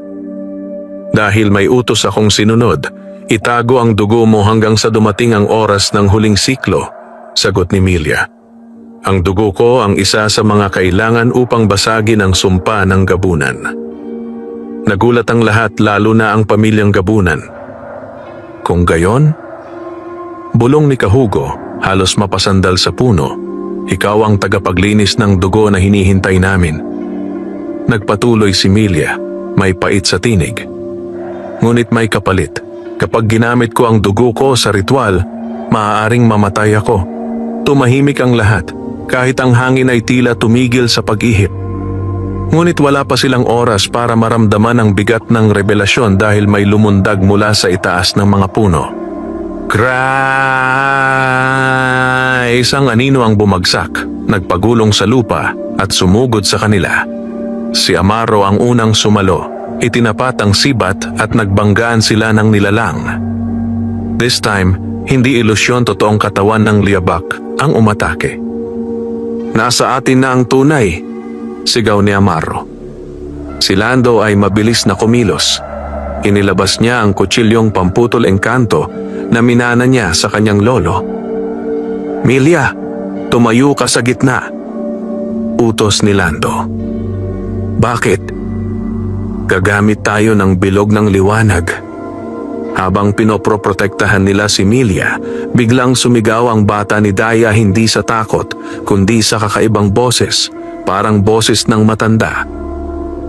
Dahil may utos akong sinunod, itago ang dugo mo hanggang sa dumating ang oras ng huling siklo, sagot ni Milia. Ang dugo ko ang isa sa mga kailangan upang basagin ang sumpa ng gabunan. Nagulat ang lahat, lalo na ang pamilyang gabunan. Kung gayon, bulong ni Kahugo, halos mapasandal sa puno, ikaw ang tagapaglinis ng dugo na hinihintay namin. Nagpatuloy si Milia, may pait sa tinig. Ngunit may kapalit. Kapag ginamit ko ang dugo ko sa ritual, maaaring mamatay ako. Tumahimik ang lahat, kahit ang hangin ay tila tumigil sa pag-ihip. Ngunit wala pa silang oras para maramdaman ang bigat ng revelasyon dahil may lumundag mula sa itaas ng mga puno. Isang anino ang bumagsak, nagpagulong sa lupa at sumugod sa kanila. Si Amaro ang unang sumalo, itinapat ang sibat at nagbanggaan sila ng nilalang. This time, hindi ilusyon totoong katawan ng Liabak ang umatake. Nasa atin na ang tunay, sigaw ni Amaro. Si Lando ay mabilis na kumilos. Inilabas niya ang kutsilyong pamputol engkanto na minana niya sa kanyang lolo. Milia, tumayo ka sa gitna, utos ni Lando. Bakit? Gagamit tayo ng bilog ng liwanag. Habang pinoprotektahan nila si Milia, biglang sumigaw ang bata ni Daya hindi sa takot, kundi sa kakaibang boses, parang boses ng matanda.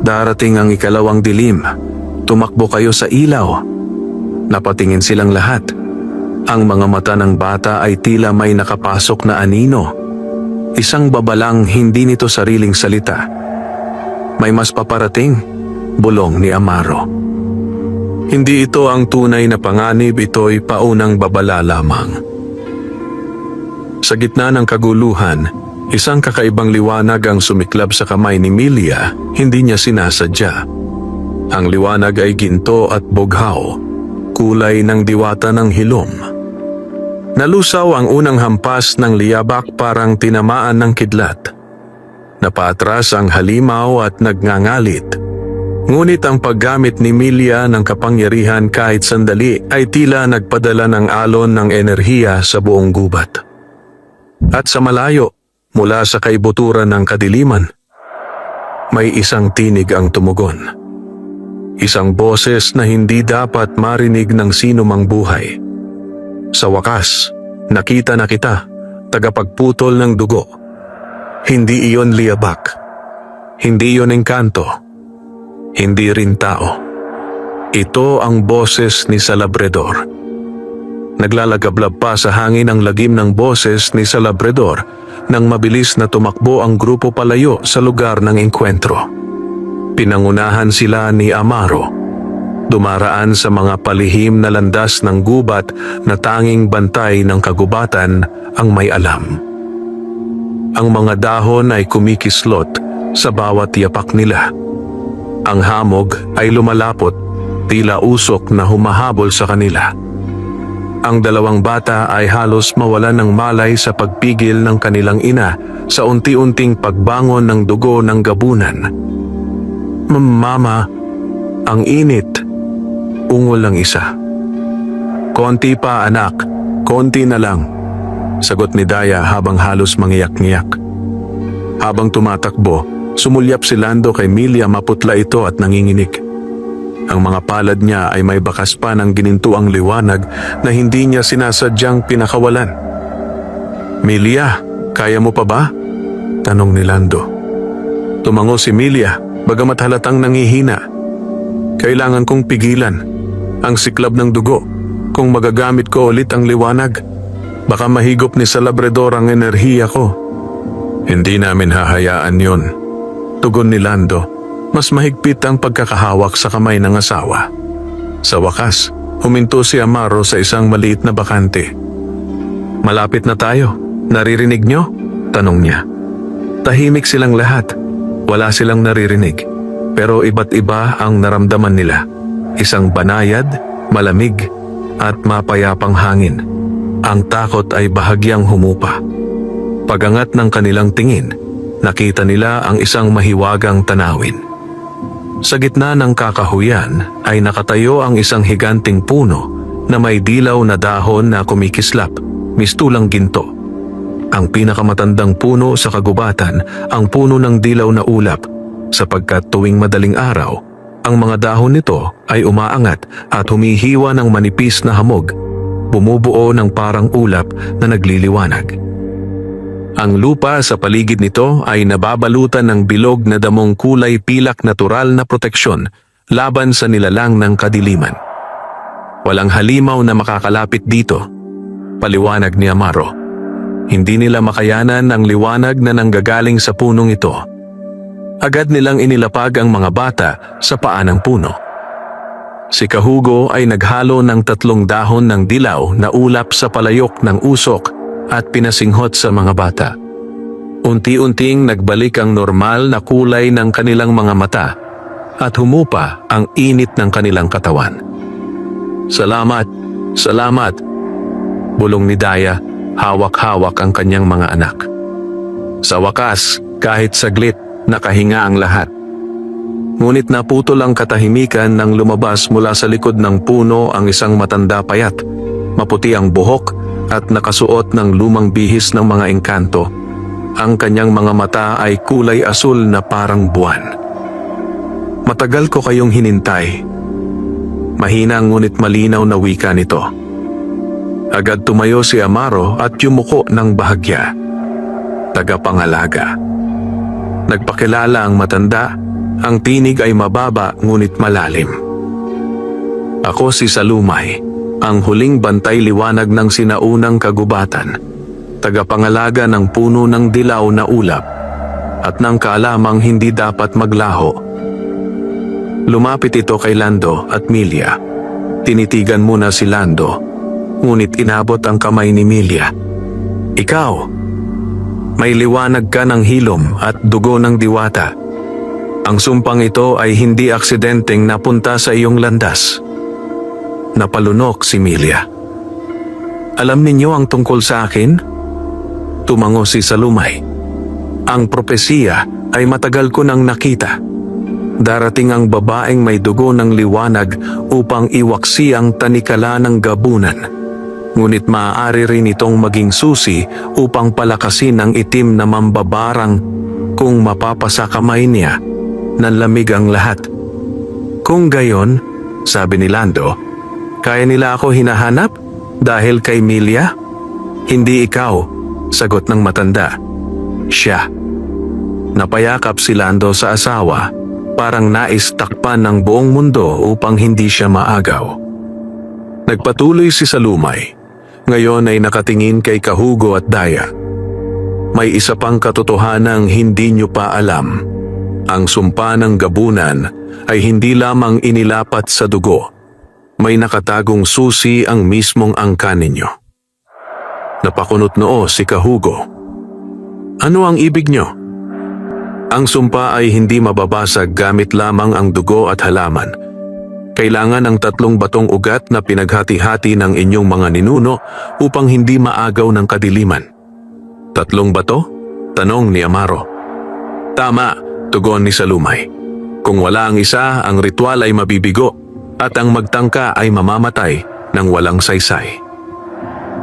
Darating ang ikalawang dilim. Tumakbo kayo sa ilaw. Napatingin silang lahat. Ang mga mata ng bata ay tila may nakapasok na anino. Isang babalang hindi nito sariling salita. May mas paparating, bulong ni Amaro. Hindi ito ang tunay na panganib, ito'y paunang babala lamang. Sa gitna ng kaguluhan, isang kakaibang liwanag ang sumiklab sa kamay ni Milia, hindi niya sinasadya. Ang liwanag ay ginto at bughaw, kulay ng diwata ng hilom. Nalusaw ang unang hampas ng Liabak parang tinamaan ng kidlat. Napaatras ang halimaw at nagngangalit. Ngunit ang paggamit ni Milia ng kapangyarihan kahit sandali ay tila nagpadala ng alon ng enerhiya sa buong gubat. At sa malayo, mula sa kaibuturan ng kadiliman, may isang tinig ang tumugon. Isang boses na hindi dapat marinig ng sino mang buhay. Sa wakas, nakita na kita, tagapagputol ng dugo. Hindi iyon Liabak. Hindi iyon engkanto. Hindi rin tao. Ito ang boses ni Salabredor. Naglalagablab pa sa hangin ang lagim ng boses ni Salabredor nang mabilis na tumakbo ang grupo palayo sa lugar ng engkwentro. Pinangunahan sila ni Amaro. Dumaraan sa mga palihim na landas ng gubat na tanging bantay ng kagubatan ang may alam. Ang mga dahon ay kumikislot sa bawat yapak nila. Ang hamog ay lumalapot, tila usok na humahabol sa kanila. Ang dalawang bata ay halos mawalan ng malay sa pagpigil ng kanilang ina sa unti-unting pagbangon ng dugo ng gabunan. Mama, ang init, ungol ng isa. Konti pa anak, konti na lang, sagot ni Daya habang halos mangiyak-ngiyak. Habang tumatakbo, sumulyap si Lando kay Milia, maputla ito at nanginginig. Ang mga palad niya ay may bakas pa ng ginintuang liwanag na hindi niya sinasadyang pinakawalan. Milia, kaya mo pa ba? Tanong ni Lando. Tumango si Milia, bagamat halatang nangihina. Kailangan kong pigilan ang siklab ng dugo. Kung magagamit ko ulit ang liwanag, baka mahigop ni Salabredor ang enerhiya ko. Hindi namin hahayaan yon, tugon ni Lando. Mas mahigpit ang pagkakahawak sa kamay ng asawa. Sa wakas, huminto si Amaro sa isang maliit na bakante. Malapit na tayo. Naririnig nyo? Tanong niya. Tahimik silang lahat. Wala silang naririnig. Pero iba't iba ang naramdaman nila. Isang banayad, malamig, at mapayapang hangin. Ang takot ay bahagyang humupa. Pagangat ng kanilang tingin, nakita nila ang isang mahiwagang tanawin. Sa gitna ng kakahuyan ay nakatayo ang isang higanting puno na may dilaw na dahon na kumikislap, mistulang ginto. Ang pinakamatandang puno sa kagubatan ang puno ng dilaw na ulap, sapagkat tuwing madaling araw, ang mga dahon nito ay umaangat at humihiwa ng manipis na hamog, bumubuo ng parang ulap na nagliliwanag. Ang lupa sa paligid nito ay nababalutan ng bilog na damong kulay pilak, natural na proteksyon laban sa nilalang ng kadiliman. Walang halimaw na makakalapit dito, paliwanag ni Amaro. Hindi nila makayanan ang liwanag na nanggagaling sa punong ito. Agad nilang inilapag ang mga bata sa paa ng puno. Si Kahugo ay naghalo ng 3 dahon ng dilaw na ulap sa palayok ng usok at pinasinghot sa mga bata. Unti-unting nagbalik ang normal na kulay ng kanilang mga mata at humupa ang init ng kanilang katawan. Salamat, salamat, bulong ni Daya, hawak-hawak ang kanyang mga anak. Sa wakas, kahit saglit, nakahinga ang lahat. Ngunit naputol ang katahimikan nang lumabas mula sa likod ng puno ang isang matanda payat, maputi ang buhok at nakasuot ng lumang bihis ng mga engkanto. Ang kanyang mga mata ay kulay asul na parang buwan. Matagal ko kayong hinintay. Mahina ngunit malinaw na wika nito. Agad tumayo si Amaro at yumuko ng bahagya. Tagapangalaga. Nagpakilala ang matanda, ang tinig ay mababa ngunit malalim. Ako si Salumay, ang huling bantay liwanag ng sinaunang kagubatan. Tagapangalaga ng puno ng dilaw na ulap at ng kaalamang hindi dapat maglaho. Lumapit ito kay Lando at Milia. Tinitigan muna si Lando, ngunit inabot ang kamay ni Milia. Ikaw, may liwanag ka ng hilom at dugo ng diwata. Ang sumpang ito ay hindi aksidenteng napunta sa iyong landas. Napalunok si Milia. Alam ninyo ang tungkol sa akin? Tumango si Salumay. Ang propesiya ay matagal ko nang nakita. Darating ang babaeng may dugo ng liwanag upang iwaksi ang tanikala ng gabunan. Ngunit maaari rin itong maging susi upang palakasin ang itim na mambabarang kung mapapasa kamay niya, nanlamig ang lahat. Kung gayon, sabi ni Lando, kaya nila ako hinahanap dahil kay Milia? Hindi ikaw, sagot ng matanda. Siya. Napayakap si Lando sa asawa, parang nais takpan ng buong mundo upang hindi siya maagaw. Nagpatuloy si Salumay. Ngayon ay nakatingin kay Kahugo at Daya. May isa pang katotohanang hindi nyo pa alam. Ang sumpa ng gabunan ay hindi lamang inilapat sa dugo. May nakatagong susi ang mismong angkan ninyo. Napakunot noo si Kahugo. Ano ang ibig nyo? Ang sumpa ay hindi mababasag gamit lamang ang dugo at halaman. Kailangan ang 3 batong ugat na pinaghati-hati ng inyong mga ninuno upang hindi maagaw ng kadiliman. 3 bato? Tanong ni Amaro. Tama, tugon ni Salumay. Kung wala ang isa, ang ritual ay mabibigo at ang magtangka ay mamamatay ng walang saysay.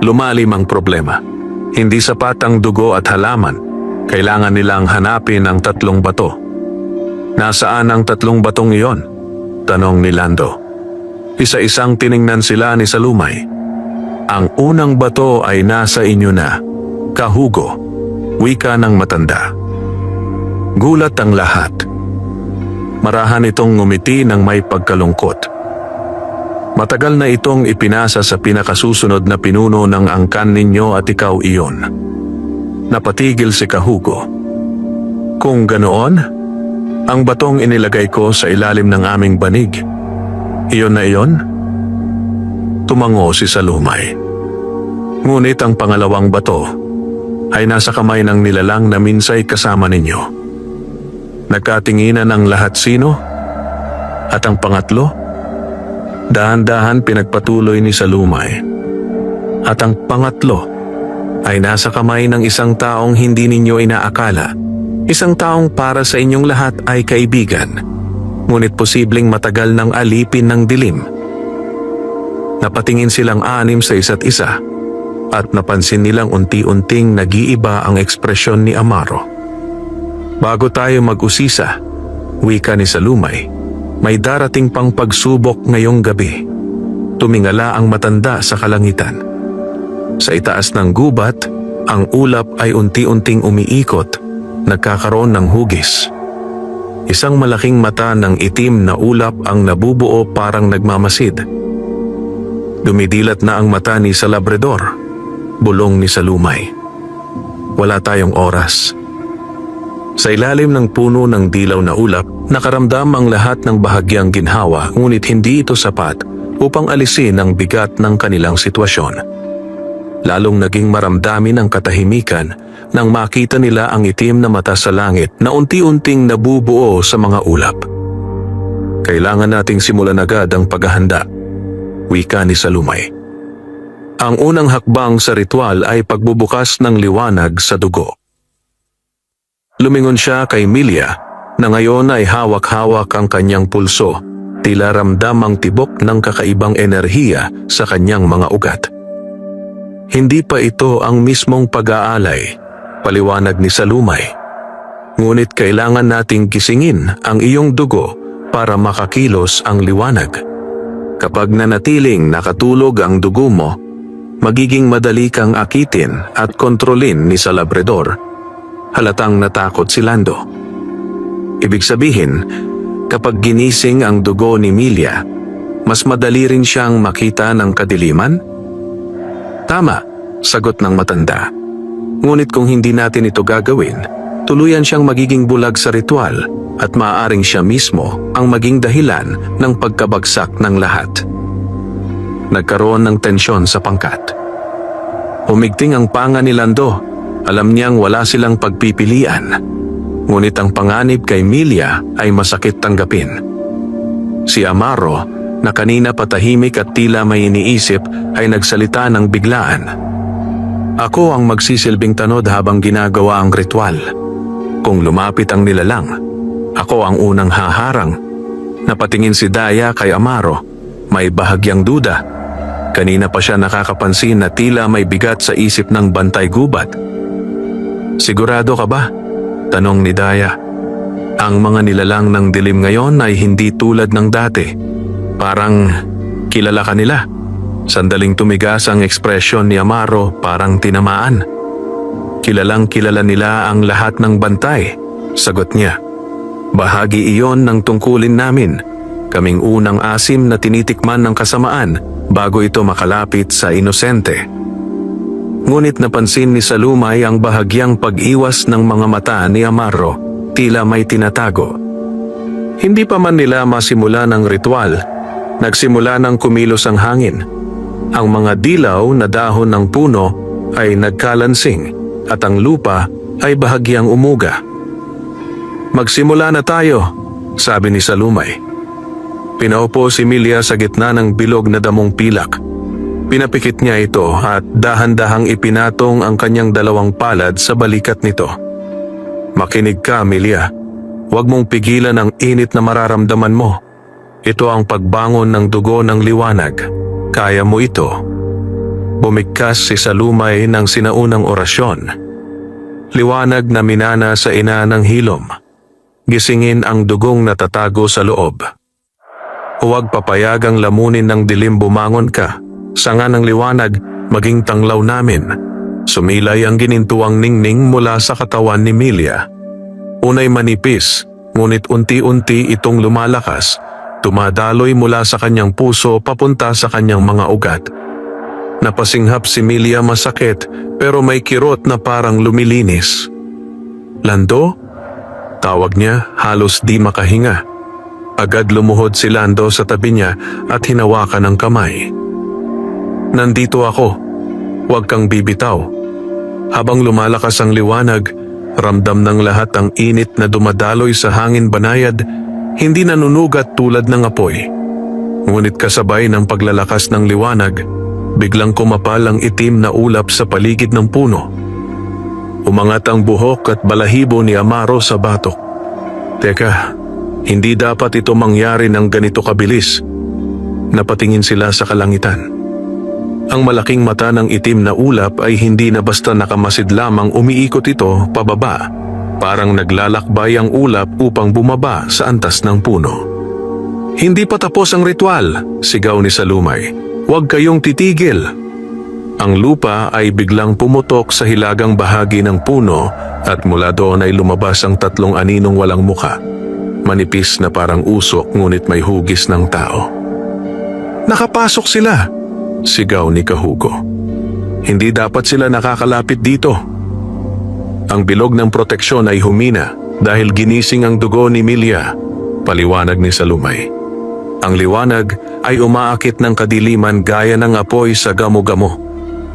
Lumalim ang problema. Hindi sapat ang dugo at halaman. Kailangan nilang hanapin ang 3 bato. Nasaan ang 3 batong iyon? Tanong ni Lando. Isa-isang tiningnan sila ni Salumay. Ang unang bato ay nasa inyo na, Kahugo, wika ng matanda. Gulat ang lahat. Marahan itong ngumiti ng may pagkalungkot. Matagal na itong ipinasa sa pinakasusunod na pinuno ng angkan ninyo at ikaw iyon. Napatigil si Kahugo. Kung ganoon, ang batong inilagay ko sa ilalim ng aming banig. Iyon na iyon? Tumango si Salumay. Ngunit ang pangalawang bato ay nasa kamay ng nilalang na minsay kasama ninyo. Nagkatinginan ang lahat sino? At ang pangatlo? Dahan-dahan pinagpatuloy ni Salumay. At ang pangatlo ay nasa kamay ng isang taong hindi ninyo inaakala. Isang taong para sa inyong lahat ay kaibigan, ngunit posibleng matagal ng alipin ng dilim. Napatingin silang 6 sa isa't isa at napansin nilang unti-unting nag-iiba ang ekspresyon ni Amaro. Bago tayo mag-usisa, wika ni Salumay, may darating pang pagsubok ngayong gabi. Tumingala ang matanda sa kalangitan. Sa itaas ng gubat, ang ulap ay unti-unting umiikot, nagkakaroon ng hugis. Isang malaking mata ng itim na ulap ang nabubuo parang nagmamasid. Dumidilat na ang mata ni Salabredor, bulong ni Salumay. Wala tayong oras. Sa ilalim ng puno ng dilaw na ulap, nakaramdam ang lahat ng bahagyang ginhawa, ngunit hindi ito sapat upang alisin ang bigat ng kanilang sitwasyon. lalong naging maramdamin ang katahimikan nang makita nila ang itim na mata sa langit na unti-unting nabubuo sa mga ulap. Kailangan nating simulan agad ang paghahanda, wika ni Salumay. Ang unang hakbang sa ritual ay pagbubukas ng liwanag sa dugo. Lumingon siya kay Milya na ngayon ay hawak-hawak ang kanyang pulso, tila ramdam ang tibok ng kakaibang enerhiya sa kanyang mga ugat. Hindi pa ito ang mismong pag-aalay, paliwanag ni Salumay. Ngunit kailangan nating gisingin ang iyong dugo para makakilos ang liwanag. Kapag nanatiling nakatulog ang dugo mo, magiging madali kang akitin at kontrolin ni Salabredor. Halatang natakot si Lando. Ibig sabihin, kapag ginising ang dugo ni Milya, mas madali rin siyang makita ng kadiliman? Tama, sagot ng matanda. Ngunit kung hindi natin ito gagawin, tuluyan siyang magiging bulag sa ritual at maaaring siya mismo ang maging dahilan ng pagkabagsak ng lahat. Nagkaroon ng tensyon sa pangkat. Humigting ang panga ni Lando. Alam niyang wala silang pagpipilian. Ngunit ang panganib kay Milya ay masakit tanggapin. Si Amaro, na kanina patahimik at tila may iniisip, ay nagsalita ng biglaan. Ako ang magsisilbing tanod habang ginagawa ang ritual. Kung lumapit ang nilalang, ako ang unang haharang. Napatingin si Daya kay Amaro, may bahagyang duda. Kanina pa siya nakakapansin na tila may bigat sa isip ng bantay gubat. Sigurado ka ba? Tanong ni Daya. Ang mga nilalang ng dilim ngayon ay hindi tulad ng dati. Parang kilala ka nila. Sandaling tumigas ang ekspresyon ni Amaro, parang tinamaan. Kilalang kilala nila ang lahat ng bantay, sagot niya. Bahagi iyon ng tungkulin namin. Kaming unang asim na tinitikman ng kasamaan bago ito makalapit sa inosente. Ngunit napansin ni Salumay ang bahagyang pag-iwas ng mga mata ni Amaro, tila may tinatago. Hindi pa man nila masimula ng ritual, nagsimula ng kumilos ang hangin. Ang mga dilaw na dahon ng puno ay nagkalansing at ang lupa ay bahagyang umuga. Magsimula na tayo, sabi ni Salumay. Pinaupo si Milya sa gitna ng bilog na damong pilak. Pinapikit niya ito at dahan-dahang ipinatong ang kanyang dalawang palad sa balikat nito. Makinig ka, Milya. Huwag mong pigilan ang init na mararamdaman mo. Ito ang pagbangon ng dugo ng liwanag. Kaya mo ito. Bumigkas si Salumay ng sinaunang orasyon. Liwanag na minana sa ina ng hilom. Gisingin ang dugong natatago sa loob. Huwag papayagang lamunin ng dilim bumangon ka. Sanga ng liwanag, maging tanglaw namin. Sumilay ang ginintuang ningning mula sa katawan ni Milya. Unay manipis, ngunit unti-unti itong lumalakas. Tumadaloy mula sa kanyang puso papunta sa kanyang mga ugat. Napasinghap si Milya masakit pero may kirot na parang lumilinis. Lando? Tawag niya, halos di makahinga. Agad lumuhod si Lando sa tabi niya at hinawakan ang kamay. Nandito ako. Huwag kang bibitaw. Habang lumalakas ang liwanag, ramdam ng lahat ang init na dumadaloy sa hangin banayad, hindi nanunugat tulad ng apoy. Ngunit kasabay ng paglalakas ng liwanag, biglang kumapal ang itim na ulap sa paligid ng puno. Umangat ang buhok at balahibo ni Amaro sa batok. Teka, hindi dapat ito mangyari ng ganito kabilis. Napatingin sila sa kalangitan. Ang malaking mata ng itim na ulap ay hindi na basta nakamasid lamang, umiikot ito pababa. Parang naglalakbay ang ulap upang bumaba sa antas ng puno. Hindi pa tapos ang ritual, sigaw ni Salumay. Huwag kayong titigil. Ang lupa ay biglang pumutok sa hilagang bahagi ng puno at mula doon ay lumabas ang tatlong aninong walang muka. Manipis na parang usok ngunit may hugis ng tao. Nakapasok sila! Sigaw ni Kahugo. Hindi dapat sila nakakalapit dito. Ang bilog ng proteksyon ay humina dahil ginising ang dugo ni Milya, paliwanag ni Salumay. Ang liwanag ay umaakit ng kadiliman gaya ng apoy sa gamo-gamo.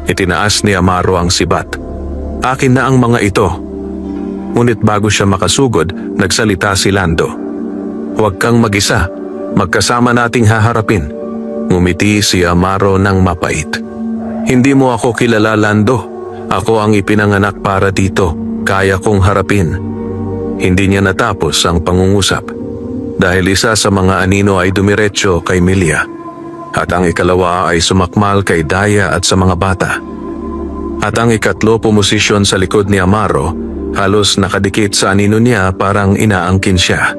Itinaas ni Amaro ang sibat. Akin na ang mga ito. Ngunit bago siya makasugod, nagsalita si Lando. Huwag kang mag-isa. Magkasama nating haharapin. Ngumiti si Amaro ng mapait. Hindi mo ako kilala, Lando. Ako ang ipinanganak para dito. Kaya kong harapin. Hindi niya natapos ang pangungusap. Dahil isa sa mga anino ay dumiretso kay Milia. At ang ikalawa ay sumakmal kay Daya at sa mga bata. At ang ikatlo pumosisyon sa likod ni Amaro, halos nakadikit sa anino niya parang inaangkin siya.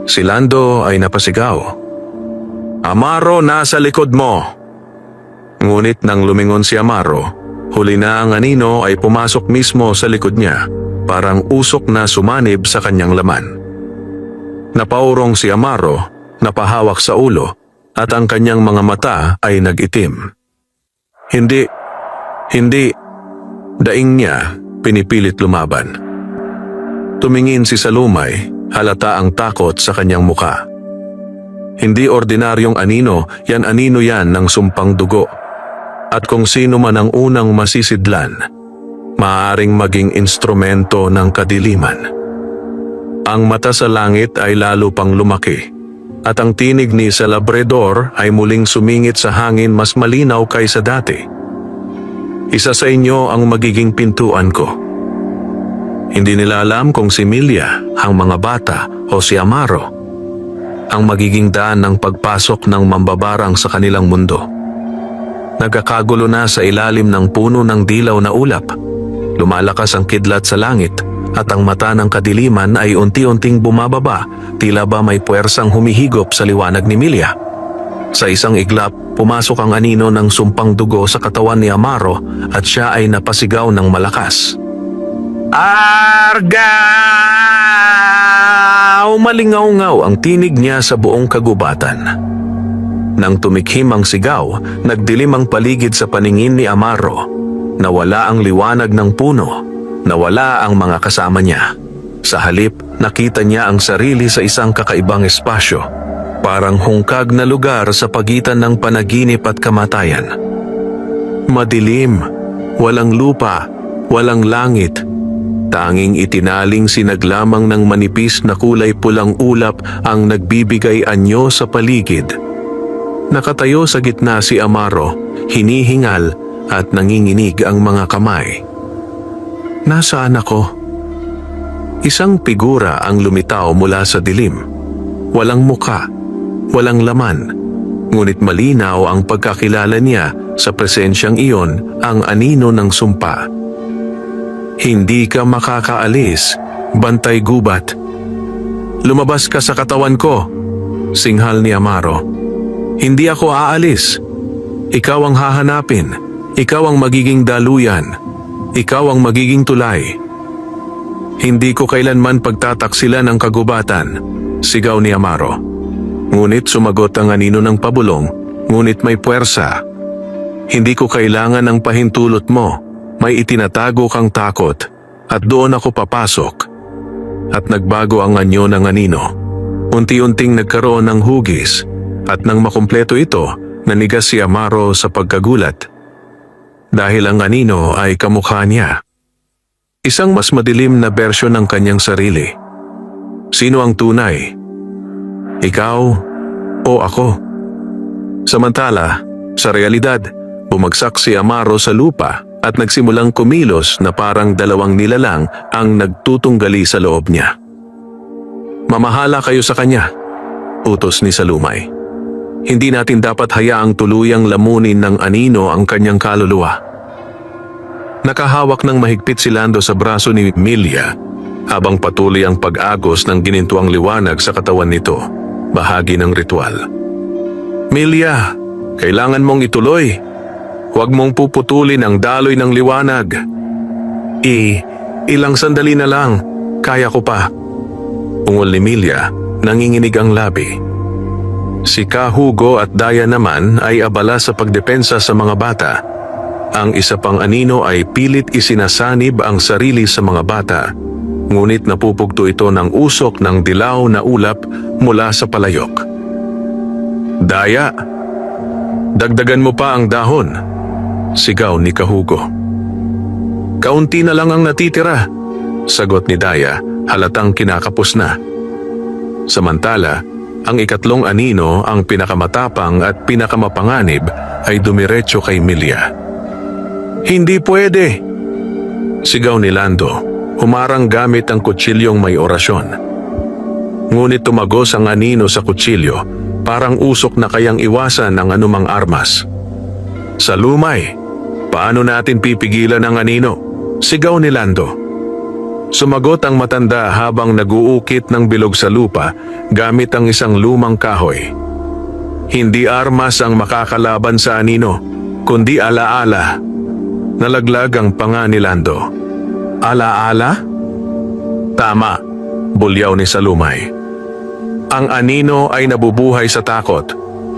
Si Lando ay napasigaw. Amaro, nasa likod mo! Ngunit nang lumingon si Amaro, huli na ang anino ay pumasok mismo sa likod niya, parang usok na sumanib sa kanyang laman. Napaurong si Amaro, napahawak sa ulo, at ang kanyang mga mata ay nag-itim. Hindi. Daing niya, pinipilit lumaban. Tumingin si Salumay, halata ang takot sa kanyang muka. Hindi ordinaryong anino, anino yan ng sumpang dugo. At kung sino man ang unang masisidlan, maaaring maging instrumento ng kadiliman. Ang mata sa langit ay lalo pang lumaki. At ang tinig ni Salabredor ay muling sumingit sa hangin mas malinaw kaysa dati. Isa sa inyo ang magiging pintuan ko. Hindi nila alam kung si Milia, ang mga bata o si Amaro ang magiging daan ng pagpasok ng mambabarang sa kanilang mundo. Nagkakagulo na sa ilalim ng puno ng dilaw na ulap. Lumalakas ang kidlat sa langit. At ang mata ng kadiliman ay unti-unting bumababa, tila ba may puwersang humihigop sa liwanag ni Milia. Sa isang iglap, pumasok ang anino ng sumpang dugo sa katawan ni Amaro at siya ay napasigaw ng malakas. Arga! Malingaw-ngaw ang tinig niya sa buong kagubatan. Nang tumikhim ang sigaw, nagdilim ang paligid sa paningin ni Amaro. Nawala ang liwanag ng puno. Nawala ang mga kasama niya. Sa halip, nakita niya ang sarili sa isang kakaibang espasyo. Parang hungkag na lugar sa pagitan ng panaginip at kamatayan. Madilim, walang lupa, walang langit. Tanging itinaling sinaglamang ng manipis na kulay pulang ulap ang nagbibigay anyo sa paligid. Nakatayo sa gitna si Amaro, hinihingal at nanginginig ang mga kamay. Nasaan ako? Isang figura ang lumitaw mula sa dilim. Walang muka, walang laman, ngunit malinaw ang pagkakilala niya sa presensyang iyon, ang anino ng sumpa. Hindi ka makakaalis, bantay gubat. Lumabas ka sa katawan ko, singhal ni Amaro. Hindi ako aalis. Ikaw ang hahanapin, ikaw ang magiging daluyan. Ikaw ang magiging tulay. Hindi ko kailanman pagtataksilan ang kagubatan, sigaw ni Amaro. Ngunit sumagot ang anino ng pabulong, ngunit may puwersa. Hindi ko kailangan ng pahintulot mo, may itinatago kang takot, at doon ako papasok. At nagbago ang anyo ng anino. Unti-unting nagkaroon ng hugis, at nang makumpleto ito, nanigas si Amaro sa pagkagulat. Dahil ang anino ay kamukha niya. Isang mas madilim na bersyon ng kanyang sarili. Sino ang tunay? Ikaw o ako? Samantala, sa realidad, bumagsak si Amaro sa lupa at nagsimulang kumilos na parang dalawang nilalang ang nagtutunggali sa loob niya. Mamahala kayo sa kanya, utos ni Salumay. Hindi natin dapat hayaang tuluyang lamunin ng anino ang kanyang kaluluwa. Nakahawak ng mahigpit si Lando sa braso ni Milia habang patuloy ang pag-agos ng ginintuang liwanag sa katawan nito, bahagi ng ritual. Milia, kailangan mong ituloy. Huwag mong puputulin ang daloy ng liwanag. Ilang sandali na lang, kaya ko pa. Ungol ni Milia, nanginginig ang labi. Si Hugo at Daya naman ay abala sa pagdepensa sa mga bata. Ang isa pang anino ay pilit isinasanib ang sarili sa mga bata, ngunit napupugto ito ng usok ng dilaw na ulap mula sa palayok. Daya, dagdagan mo pa ang dahon. Sigaw ni Kahugo. Kaunti na lang ang natitira, sagot ni Daya, halatang kinakapos na. Samantala, ang ikatlong anino, ang pinakamatapang at pinakamapanganib, ay dumiretso kay Milya. Hindi pwede! Sigaw ni Lando, humarang gamit ang kutsilyong may orasyon. Ngunit tumagos ang anino sa kutsilyo, parang usok na kayang iwasan ng anumang armas. Sa Lumay, paano natin pipigilan ang anino? Sigaw ni Lando. Sumagot ang matanda habang naguukit ng bilog sa lupa gamit ang isang lumang kahoy. Hindi armas ang makakalaban sa anino, kundi alaala. Nalaglag ang panga ni Lando. Alaala? Tama, bulyaw ni Salumay. Ang anino ay nabubuhay sa takot.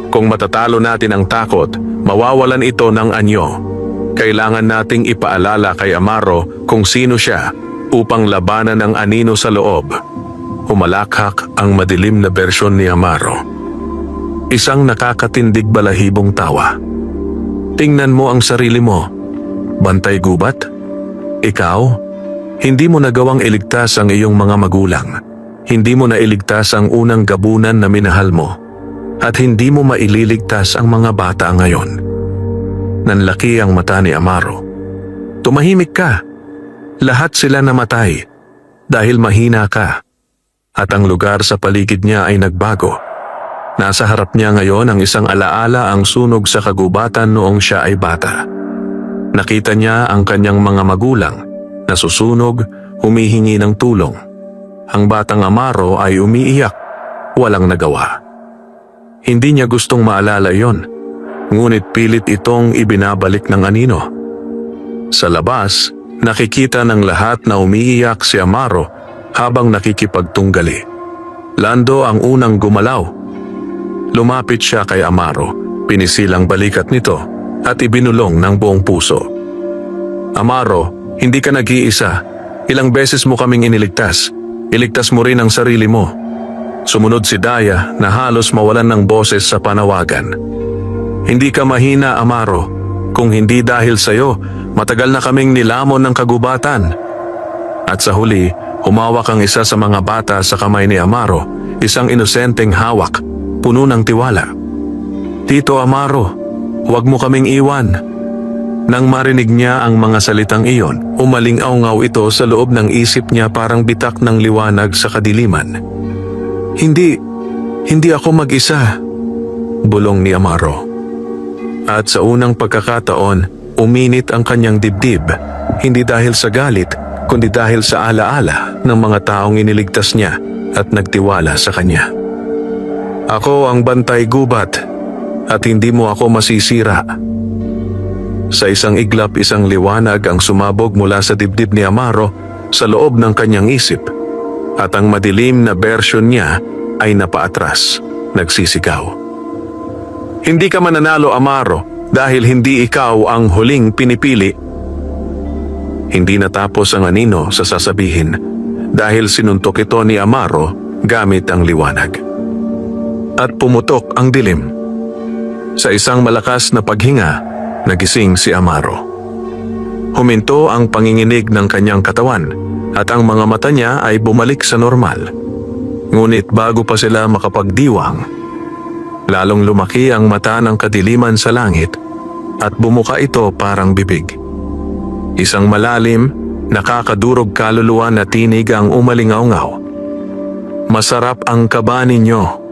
Kung matatalo natin ang takot, mawawalan ito ng anyo. Kailangan nating ipaalala kay Amaro kung sino siya upang labanan ang anino sa loob. Humalakhak ang madilim na bersyon ni Amaro. Isang nakakatindig balahibong tawa. Tingnan mo ang sarili mo. Bantay gubat? Ikaw? Hindi mo nagawang iligtas ang iyong mga magulang. Hindi mo nailigtas ang unang gabunan na minahal mo. At hindi mo maililigtas ang mga bata ngayon. Nanlaki ang mata ni Amaro. Tumahimik ka. Lahat sila namatay dahil mahina ka. At ang lugar sa paligid niya ay nagbago. Nasa harap niya ngayon ang isang alaala ang sunog sa kagubatan noong siya ay bata. Nakita niya ang kanyang mga magulang na susunog, humihingi ng tulong. Ang batang Amaro ay umiiyak, walang nagawa. Hindi niya gustong maalala yon, ngunit pilit itong ibinabalik ng anino. Sa labas, nakikita ng lahat na umiiyak si Amaro habang nakikipagtunggali. Lando ang unang gumalaw. Lumapit siya kay Amaro, pinisilang balikat nito at ibinulong ng buong puso. Amaro, hindi ka nag-iisa. Ilang beses mo kaming iniligtas. Iligtas mo rin ang sarili mo. Sumunod si Daya na halos mawalan ng boses sa panawagan. Hindi ka mahina, Amaro. Kung hindi dahil sa'yo, matagal na kaming nilamon ng kagubatan. At sa huli, humawak ang isa sa mga bata sa kamay ni Amaro, isang inosenteng hawak, puno ng tiwala. Tito Amaro, huwag mo kaming iwan. Nang marinig niya ang mga salitang iyon, umaling-aungaw ito sa loob ng isip niya parang bitak ng liwanag sa kadiliman. Hindi ako mag-isa, bulong ni Amaro. At sa unang pagkakataon, uminit ang kanyang dibdib, hindi dahil sa galit, kundi dahil sa alaala ng mga taong iniligtas niya at nagtiwala sa kanya. Ako ang bantay gubat at hindi mo ako masisira. Sa isang iglap, isang liwanag ang sumabog mula sa dibdib ni Amaro sa loob ng kanyang isip at ang madilim na bersyon niya ay napaatras, nagsisigaw. Hindi ka mananalo, Amaro, dahil hindi ikaw ang huling pinipili. Hindi natapos ang anino sa sasabihin dahil sinuntok ito ni Amaro gamit ang liwanag. At pumutok ang dilim. Sa isang malakas na paghinga, nagising si Amaro. Huminto ang panginginig ng kanyang katawan at ang mga mata niya ay bumalik sa normal. Ngunit bago pa sila makapagdiwang, lalong lumaki ang mata ng kadiliman sa langit at bumuka ito parang bibig. Isang malalim, nakakadurog kaluluwa na tinig ang umalingaw-ngaw. Masarap ang kaba ninyo.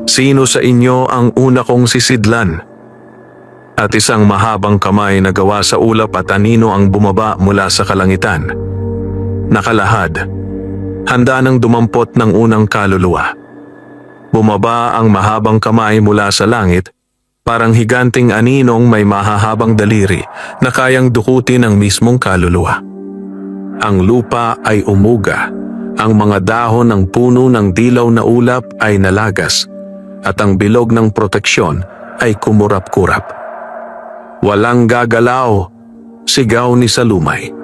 Sino sa inyo ang una kong sisidlan? At isang mahabang kamay na gawa sa ulap at anino ang bumaba mula sa kalangitan. Nakalahad, handa nang dumampot ng unang kaluluwa. Bumaba ang mahabang kamay mula sa langit, parang higanting aninong may mahahabang daliri na kayang dukutin ang mismong kaluluwa. Ang lupa ay umuga, ang mga dahon ng puno ng dilaw na ulap ay nalagas, at ang bilog ng proteksyon ay kumurap-kurap. Walang gagalaw, sigaw ni Salumay.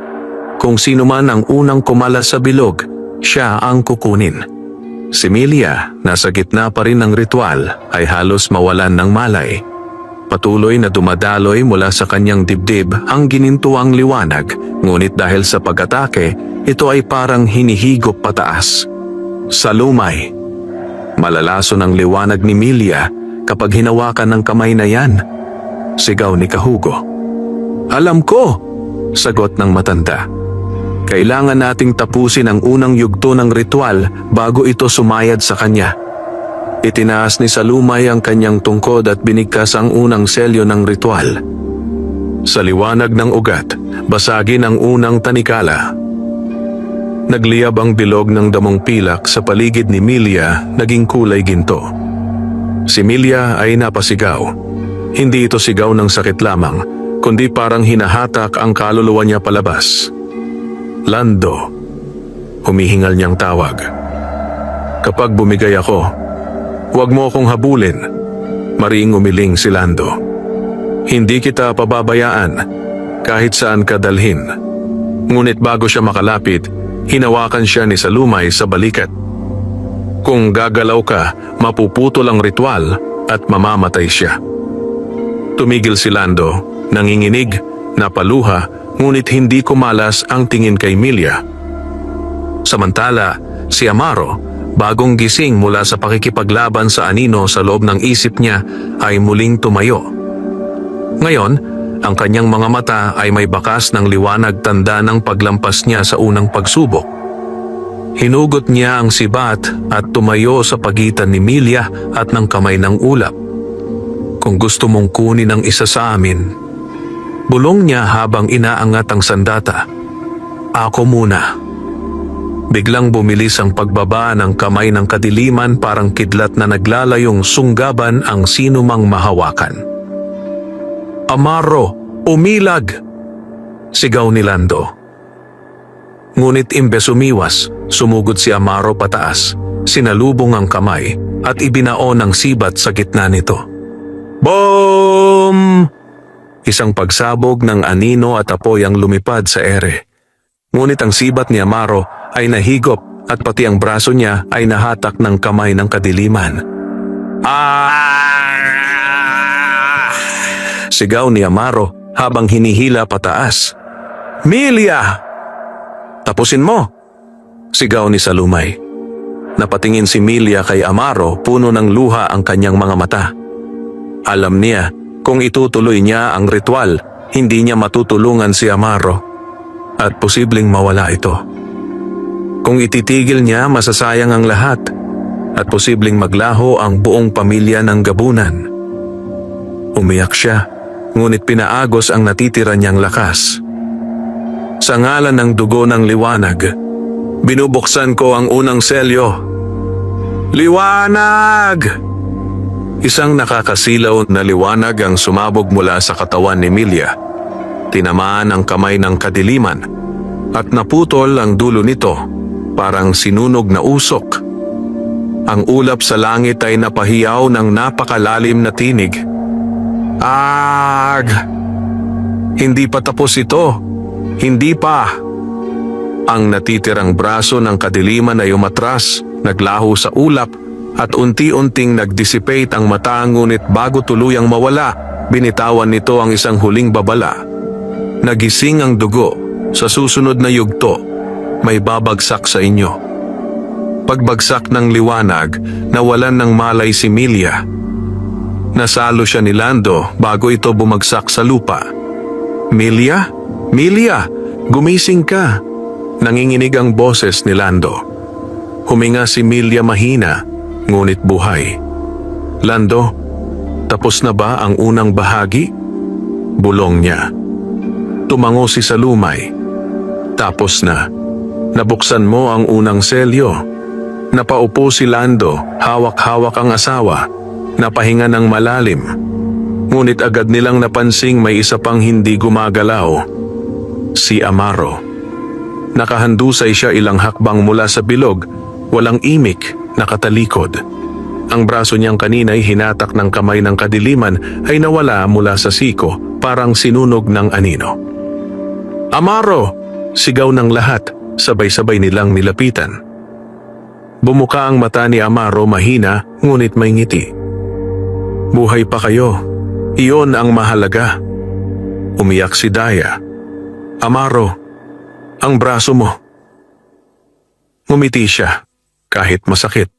Kung sino man ang unang kumalas sa bilog, siya ang kukunin. Si Milya, nasa gitna pa rin ng ritual, ay halos mawalan ng malay. Patuloy na dumadaloy mula sa kanyang dibdib ang ginintuang liwanag, ngunit dahil sa pag-atake, ito ay parang hinihigop pataas. Sa lumay, malalaso ng liwanag ni Milia kapag hinawakan ng kamay na yan. Sigaw ni Kahugo. Alam ko, sagot ng matanda. Kailangan nating tapusin ang unang yugto ng ritual bago ito sumayad sa kanya. Itinaas ni Salumay ang kanyang tungkod at binigkas ang unang selyo ng ritual. Sa liwanag ng ugat, basagin ang unang tanikala. Nagliyab ang bilog ng damong pilak sa paligid ni Milia, naging kulay ginto. Si Milia ay napasigaw. Hindi ito sigaw ng sakit lamang, kundi parang hinahatak ang kaluluwa niya palabas. Lando, humihingal niyang tawag. Kapag bumigay ako, huwag mo akong habulin. Mariing umiling si Lando. Hindi kita pababayaan kahit saan ka dalhin. Ngunit bago siya makalapit, hinawakan siya ni Salumay sa balikat. Kung gagalaw ka, mapuputol ang ritual at mamamatay siya. Tumigil si Lando, nanginginig, napaluha, ngunit hindi kumalas ang tingin kay Milia. Samantala, si Amaro, bagong gising mula sa pakikipaglaban sa anino sa loob ng isip niya, ay muling tumayo. Ngayon, ang kanyang mga mata ay may bakas ng liwanag, tanda ng paglampas niya sa unang pagsubok. Hinugot niya ang sibat at tumayo sa pagitan ni Milia at ng kamay ng ulap. Kung gusto mong kunin ang isa sa amin, bulong niya habang inaangat ang sandata. Ako muna. Biglang bumilis ang pagbaba ng kamay ng kadiliman, parang kidlat na naglalayong sunggaban ang sinumang mahawakan. Amaro, umilag! Sigaw ni Lando. Ngunit imbes umiwas, sumugod si Amaro pataas, sinalubong ang kamay at ibinaon ang sibat sa gitna nito. Boom! Isang pagsabog ng anino at apoy ang lumipad sa ere. Ngunit ang sibat ni Amaro ay nahigop at pati ang braso niya ay nahatak ng kamay ng kadiliman. Ah! Sigaw ni Amaro habang hinihila pataas. Milia! Tapusin mo! Sigaw ni Salumay. Napatingin si Milia kay Amaro, puno ng luha ang kanyang mga mata. Alam niya, kung itutuloy niya ang ritual, hindi niya matutulungan si Amaro at posibleng mawala ito. Kung ititigil niya, masasayang ang lahat at posibleng maglaho ang buong pamilya ng gabunan. Umiyak siya, ngunit pinaagos ang natitira niyang lakas. Sa ngalan ng dugo ng liwanag, binubuksan ko ang unang selyo. Liwanag! Isang nakakasilaw na liwanag ang sumabog mula sa katawan ni Milia. Tinamaan ang kamay ng kadiliman at naputol ang dulo nito, parang sinunog na usok. Ang ulap sa langit ay napahiyaw ng napakalalim na tinig. Ag! Hindi pa tapos ito. Hindi pa. Ang natitirang braso ng kadiliman ay umatras, naglaho sa ulap, at unti-unting nag-dissipate ang mata, ngunit bago tuluyang mawala, binitawan nito ang isang huling babala. Nagising ang dugo. Sa susunod na yugto, may babagsak sa inyo. Pagbagsak ng liwanag, nawalan ng malay si Milia. Nasalo siya ni Lando bago ito bumagsak sa lupa. Milia? Milia! Gumising ka! Nanginginig ang boses ni Lando. Huminga si Milia mahina, ngunit buhay. Lando, tapos na ba ang unang bahagi? Bulong niya. Tumango si Salumay. Tapos na. Nabuksan mo ang unang selyo. Napaupo si Lando, hawak-hawak ang asawa. Napahinga ng malalim. Ngunit agad nilang napansing may isa pang hindi gumagalaw. Si Amaro. Nakahandusay siya ilang hakbang mula sa bilog, walang imik, nakatalikod. Ang braso niyang kanina'y hinatak ng kamay ng kadiliman ay nawala mula sa siko, parang sinunog ng anino. Amaro! Sigaw ng lahat, sabay-sabay nilang nilapitan. Bumuka ang mata ni Amaro, mahina ngunit may ngiti. Buhay pa kayo. Iyon ang mahalaga. Umiyak si Daya. Amaro, ang braso mo. Ngumiti siya, kahit masakit.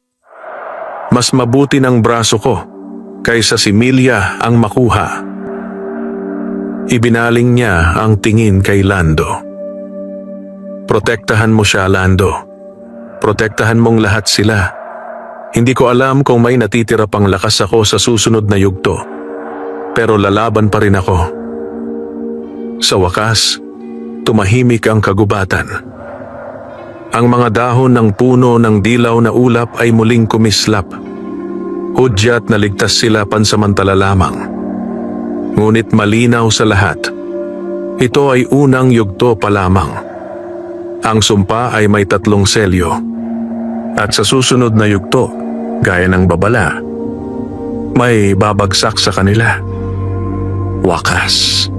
Mas mabuti ng braso ko, kaysa si Milya ang makuha. Ibinaling niya ang tingin kay Lando. Protektahan mo siya, Lando. Protektahan mong lahat sila. Hindi ko alam kung may natitira pang lakas ako sa susunod na yugto. Pero lalaban pa rin ako. Sa wakas, tumahimik ang kagubatan. Ang mga dahon ng puno ng dilaw na ulap ay muling kumislap. Hudyat na ligtas sila pansamantala lamang. Ngunit malinaw sa lahat, ito ay unang yugto pa lamang. Ang sumpa ay may 3 selyo. At sa susunod na yugto, gaya ng babala, may babagsak sa kanila. Wakas.